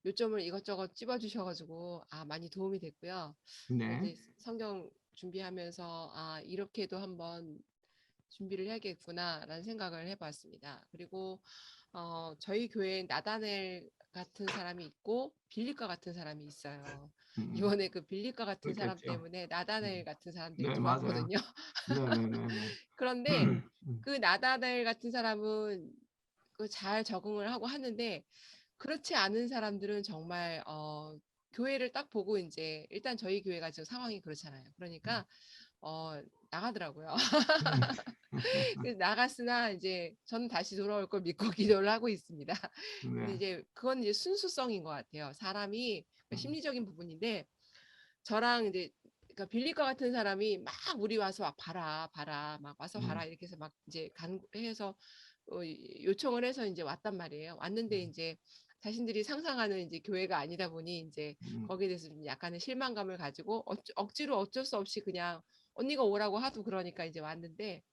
요점을 이것저것 찝어주셔가지고 많이 도움이 됐고요. 네. 이제 성경 준비하면서 이렇게도 한번 준비를 해야겠구나라는 생각을 해봤습니다. 그리고 저희 교회에 나다넬 같은 사람이 있고 빌립과 같은 사람이 있어요. 이번에 그 빌립과 같은 사람 그렇겠죠. 때문에 나다넬 같은 사람들이 네, 들어왔거든요. 그런데 그 나다넬 같은 사람은 잘 적응을 하고 하는데 그렇지 않은 사람들은 정말 교회를 딱 보고 이제 일단 저희 교회가 지금 상황이 그렇잖아요. 그러니까 나가더라고요. 그래서 나갔으나 이제 저는 다시 돌아올 걸 믿고 기도를 하고 있습니다. 근데 이제 그건 이제 순수성인 것 같아요. 사람이 심리적인 부분인데 저랑 이제 그러니까 빌립과 같은 사람이 막 우리 와서 막 봐라 막 와서 봐라 이렇게 해서 막 이제 해서 요청을 해서 이제 왔단 말이에요. 왔는데 이제 자신들이 상상하는 이제 교회가 아니다 보니 이제 거기에 대해서 좀 약간의 실망감을 가지고 억지로 어쩔 수 없이 그냥 언니가 오라고 하도 그러니까 이제 왔는데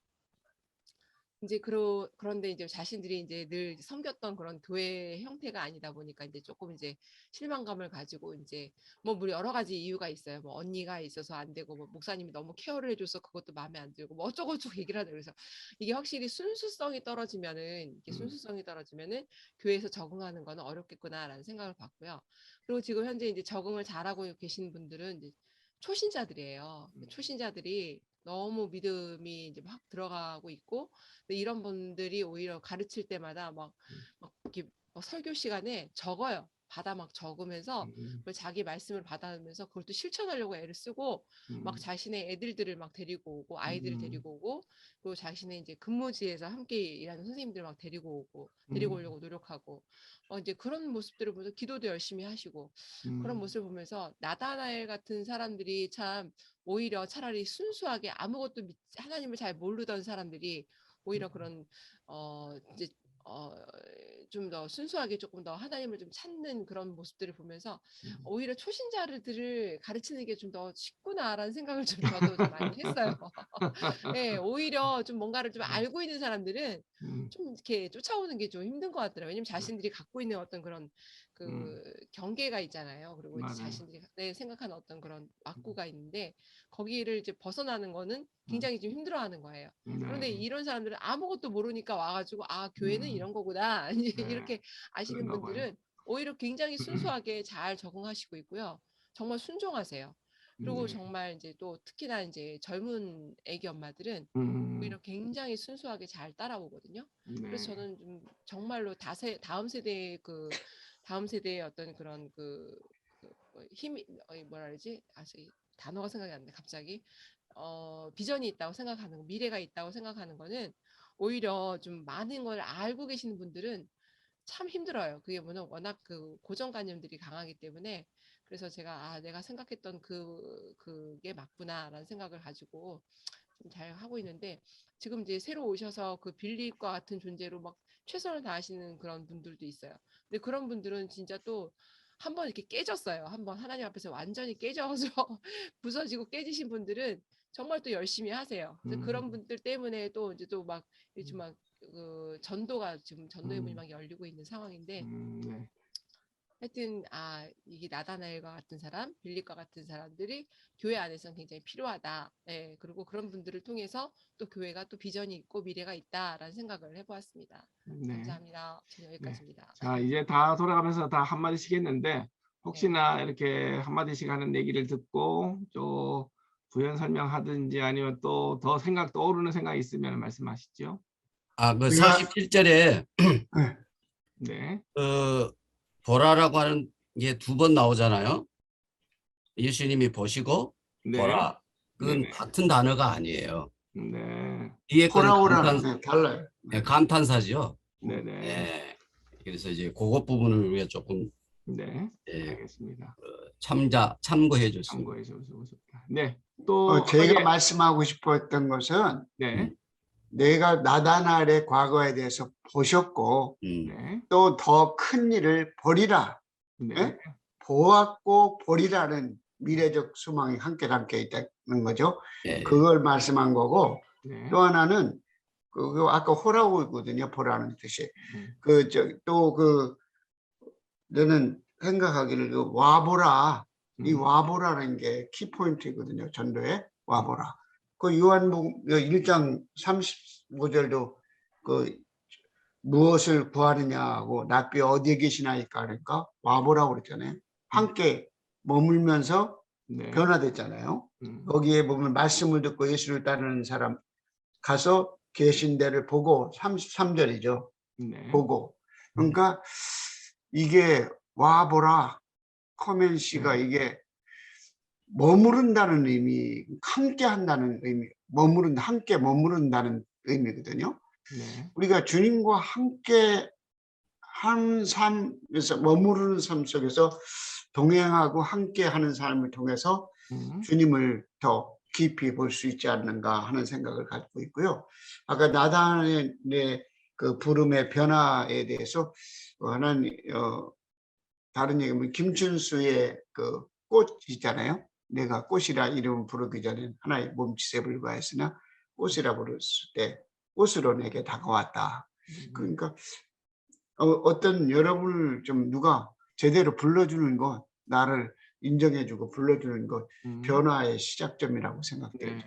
이제 그런데 이제 자신들이 이제 늘 섬겼던 그런 교회 형태가 아니다 보니까 이제 조금 이제 실망감을 가지고 이제 뭐 여러 가지 이유가 있어요. 뭐 언니가 있어서 안 되고 뭐 목사님이 너무 케어를 해줘서 그것도 마음에 안 들고 뭐 어쩌고저쩌고 얘기를 하더라고요. 그래서 이게 확실히 순수성이 떨어지면은 교회에서 적응하는 거는 어렵겠구나라는 생각을 받고요. 그리고 지금 현재 이제 적응을 잘하고 계신 분들은 이제 초신자들이에요. 초신자들이 너무 믿음이 이제 막 들어가고 있고 이런 분들이 오히려 가르칠 때마다 막 이렇게 설교 시간에 적어요. 막 적으면서 자기 말씀을 받아오면서 그걸 또 실천하려고 애를 쓰고 막 자신의 애들들을 막 데리고 오고 아이들을 데리고 오고 그리고 자신의 이제 근무지에서 함께 일하는 선생님들 막 데리고 오려고 노력하고 이제 그런 모습들을 보면서 기도도 열심히 하시고 그런 모습을 보면서 나다나엘 같은 사람들이 참 오히려 차라리 순수하게 아무것도 하나님을 잘 모르던 사람들이 오히려 그런 이제 좀 더 순수하게 조금 더 하나님을 좀 찾는 그런 모습들을 보면서 오히려 초신자들을 가르치는 게 좀 더 쉽구나라는 생각을 좀 저도 좀 많이 했어요. 네, 오히려 좀 뭔가를 좀 알고 있는 사람들은 좀 이렇게 쫓아오는 게 좀 힘든 것 같더라고요. 왜냐면 자신들이 갖고 있는 어떤 그런 경계가 있잖아요. 그리고 이제 자신들이 생각하는 어떤 그런 왁구가 있는데 거기를 이제 벗어나는 거는 굉장히 좀 힘들어하는 거예요. 그런데 이런 사람들은 아무것도 모르니까 와가지고 교회는 이런 거구나 이렇게 아시는 분들은 오히려 굉장히 순수하게 잘 적응하시고 있고요. 정말 순종하세요. 그리고 정말 이제 또 특히나 이제 젊은 애기 엄마들은 오히려 굉장히 순수하게 잘 따라오거든요. 그래서 저는 좀 정말로 다음 세대의 어떤 그런 힘이 뭐라 그러지? 단어가 생각이 안 나. 갑자기 비전이 있다고 생각하는 거, 미래가 있다고 생각하는 거는 오히려 좀 많은 걸 알고 계시는 분들은 참 힘들어요. 그게 워낙 그 고정관념들이 강하기 때문에 그래서 제가 내가 생각했던 그게 맞구나라는 생각을 가지고 좀 잘 하고 있는데, 지금 이제 새로 오셔서 그 빌립과 같은 존재로 막 최선을 다하시는 그런 분들도 있어요. 근데 그런 분들은 진짜 또 한번 이렇게 깨졌어요. 한번 하나님 앞에서 완전히 깨져서 부서지고 깨지신 분들은 정말 또 열심히 하세요. 그래서 그런 분들 때문에 또 이제 또 막 요즘 막 그 전도가 지금 전도의 문이 막 열리고 있는 상황인데, 네. 하여튼 이게 나다나엘과 같은 사람, 빌립과 같은 사람들이 교회 안에서는 굉장히 필요하다. 예, 그리고 그런 분들을 통해서 또 교회가 또 비전이 있고 미래가 있다라는 생각을 해보았습니다. 네. 감사합니다. 저는 여기까지입니다. 자, 이제 다 돌아가면서 다 한마디씩 했는데 혹시나 이렇게 한마디씩 하는 얘기를 듣고 또 부연 설명하든지 아니면 또 더 떠오르는 생각이 있으면 말씀하시죠. 그 우리가 47절에 네. 보라라고 하는 게 2번 나오잖아요. 예수님이 보시고 네. 보라. 그건 네네. 같은 단어가 아니에요. 네. 뒤에 거는 호라호라는 달라요. 감탄사죠. 네네. 네. 그래서 이제 그것 부분을 우리가 조금 네. 예, 알겠습니다. 참고해 줬습니다. 참고해 주시고 싶다. 네. 또 제가 예. 말씀하고 싶었던 것은 네. 내가 나다나엘의 과거에 대해서 보셨고 네. 또 더 큰 일을 보리라. 네. 예? 보았고 보리라는 미래적 소망이 함께 담겨 있다는 거죠. 예. 그걸 말씀한 거고 네. 또 하나는 그 아까 호라우거든요. 보라는 뜻이. 너는 생각하기를 그 와보라. 이 와보라는 게 키포인트거든요. 전도에 와보라. 그 요한복음 1장 35절도 그 무엇을 구하느냐고 낯비 어디에 계시나이까 그러니까 와보라고 그랬잖아요. 함께 머물면서 네. 변화됐잖아요. 거기에 보면 말씀을 듣고 예수를 따르는 사람 가서 계신 데를 보고 33절이죠. 네. 보고. 그러니까 이게 와보라 커맨시가 네. 이게 머무른다는 의미, 함께 한다는 의미, 함께 머무른다는 의미거든요. 네. 우리가 주님과 함께 한 삶에서 머무르는 삶 속에서 동행하고 함께 하는 삶을 통해서 주님을 더 깊이 볼 수 있지 않는가 하는 생각을 가지고 있고요. 아까 나단의 그 부름의 변화에 대해서 하나님 다른 얘기면 김춘수의 그 꽃 있잖아요. 내가 꽃이라 이름을 부르기 전에 하나의 몸짓에 불과했으나 꽃이라 부르실 때 꽃으로 내게 다가왔다. 그러니까 어떤 여러분을 좀 누가 제대로 불러주는 것, 나를 인정해주고 불러주는 것, 변화의 시작점이라고 생각돼요.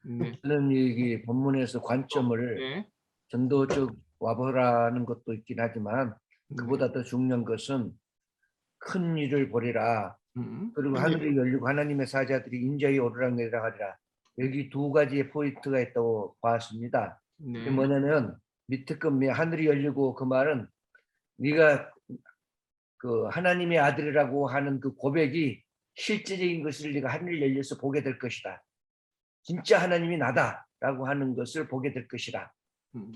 네. 저는 이 본문에서 관점을 네. 전도적 와보라는 것도 있긴 하지만 그보다 더 중요한 것은 큰 일을 보리라. 그리고 하늘이 열리고 하나님의 사자들이 인자히 오르락내리락 하리라. 여기 2가지의 포인트가 있다고 봤습니다. 네. 그게 뭐냐면 밑에 거 하늘이 열리고 그 말은 네가 그 하나님의 아들이라고 하는 그 고백이 실제적인 것을 네가 하늘 열려서 보게 될 것이다. 진짜 하나님이 나다라고 하는 것을 보게 될 것이다.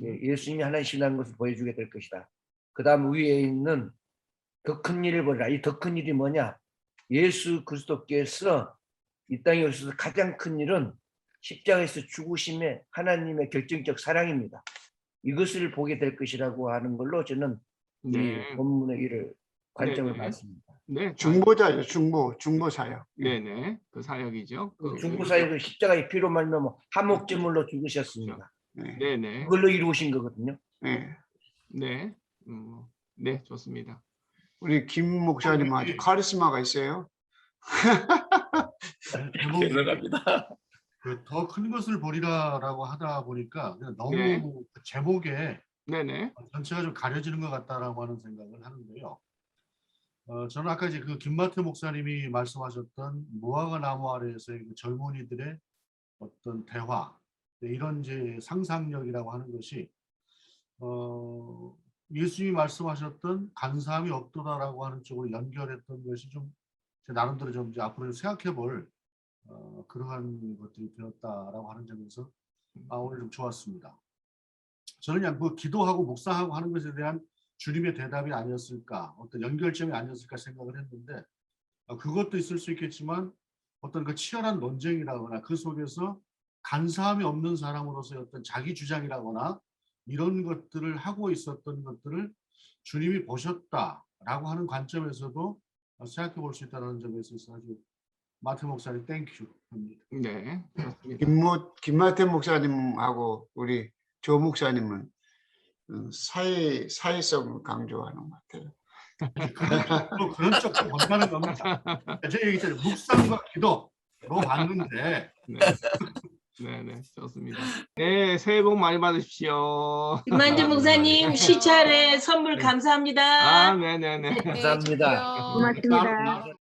예수님이 하나님이라는 것을 보여주게 될 것이다. 그 다음 위에 있는 더 큰 일을 보리라. 이 더 큰 일이 뭐냐? 예수 그리스도께서 이 땅에 오셔서 가장 큰 일은 십자가에서 죽으심의 하나님의 결정적 사랑입니다. 이것을 보게 될 것이라고 하는 걸로 저는 이 본문의 일을 관점을 봤습니다. 네. 중보자죠. 중보 사역. 네네. 그 사역이죠. 중보 사역은 십자가의 피로 말미암아 한목제물로 죽으셨습니다. 네네. 그걸로 이루신 거거든요. 네. 네. 네, 좋습니다. 우리 김 목사님 아주 카리스마가 있어요. 죄송합니다. 더 큰 것을 보리라라고 하다 보니까 너무 네. 그 제목에 네네. 전체가 좀 가려지는 것 같다라고 하는 생각을 하는데요. 저는 아까 이제 그 김마태 목사님이 말씀하셨던 무화과 나무 아래에서의 그 젊은이들의 어떤 대화, 이런 이제 상상력이라고 하는 것이 예수님이 말씀하셨던 간사함이 없도다라고 하는 쪽으로 연결했던 것이 좀 제 나름대로 좀 이제 앞으로 생각해볼 그러한 것들이 되었다라고 하는 점에서 오늘 좀 좋았습니다. 저는 그냥 뭐 기도하고 묵상하고 하는 것에 대한 주님의 대답이 아니었을까, 어떤 연결점이 아니었을까 생각을 했는데 그것도 있을 수 있겠지만 어떤 그 치열한 논쟁이라거나 그 속에서 간사함이 없는 사람으로서의 어떤 자기 주장이라거나 이런 것들을 하고 있었던 것들을 주님이 보셨다라고 하는 관점에서도 생각해 볼 수 있다는 점에 있어서 아주 마태 목사님 땡큐 합니다. 네, 그렇습니다. 김마태 목사님하고 우리 조 목사님은 사회성을 강조하는 것 같아요. 그런 쪽도 본다는 겁니다. 제가 얘기했잖아요. 묵상과 기도로 봤는데 네. 네, 좋습니다. 네, 새해 복 많이 받으십시오. 김만준 목사님 시찰에 선물 감사합니다. 네. 네, 감사합니다. 좋고요. 고맙습니다.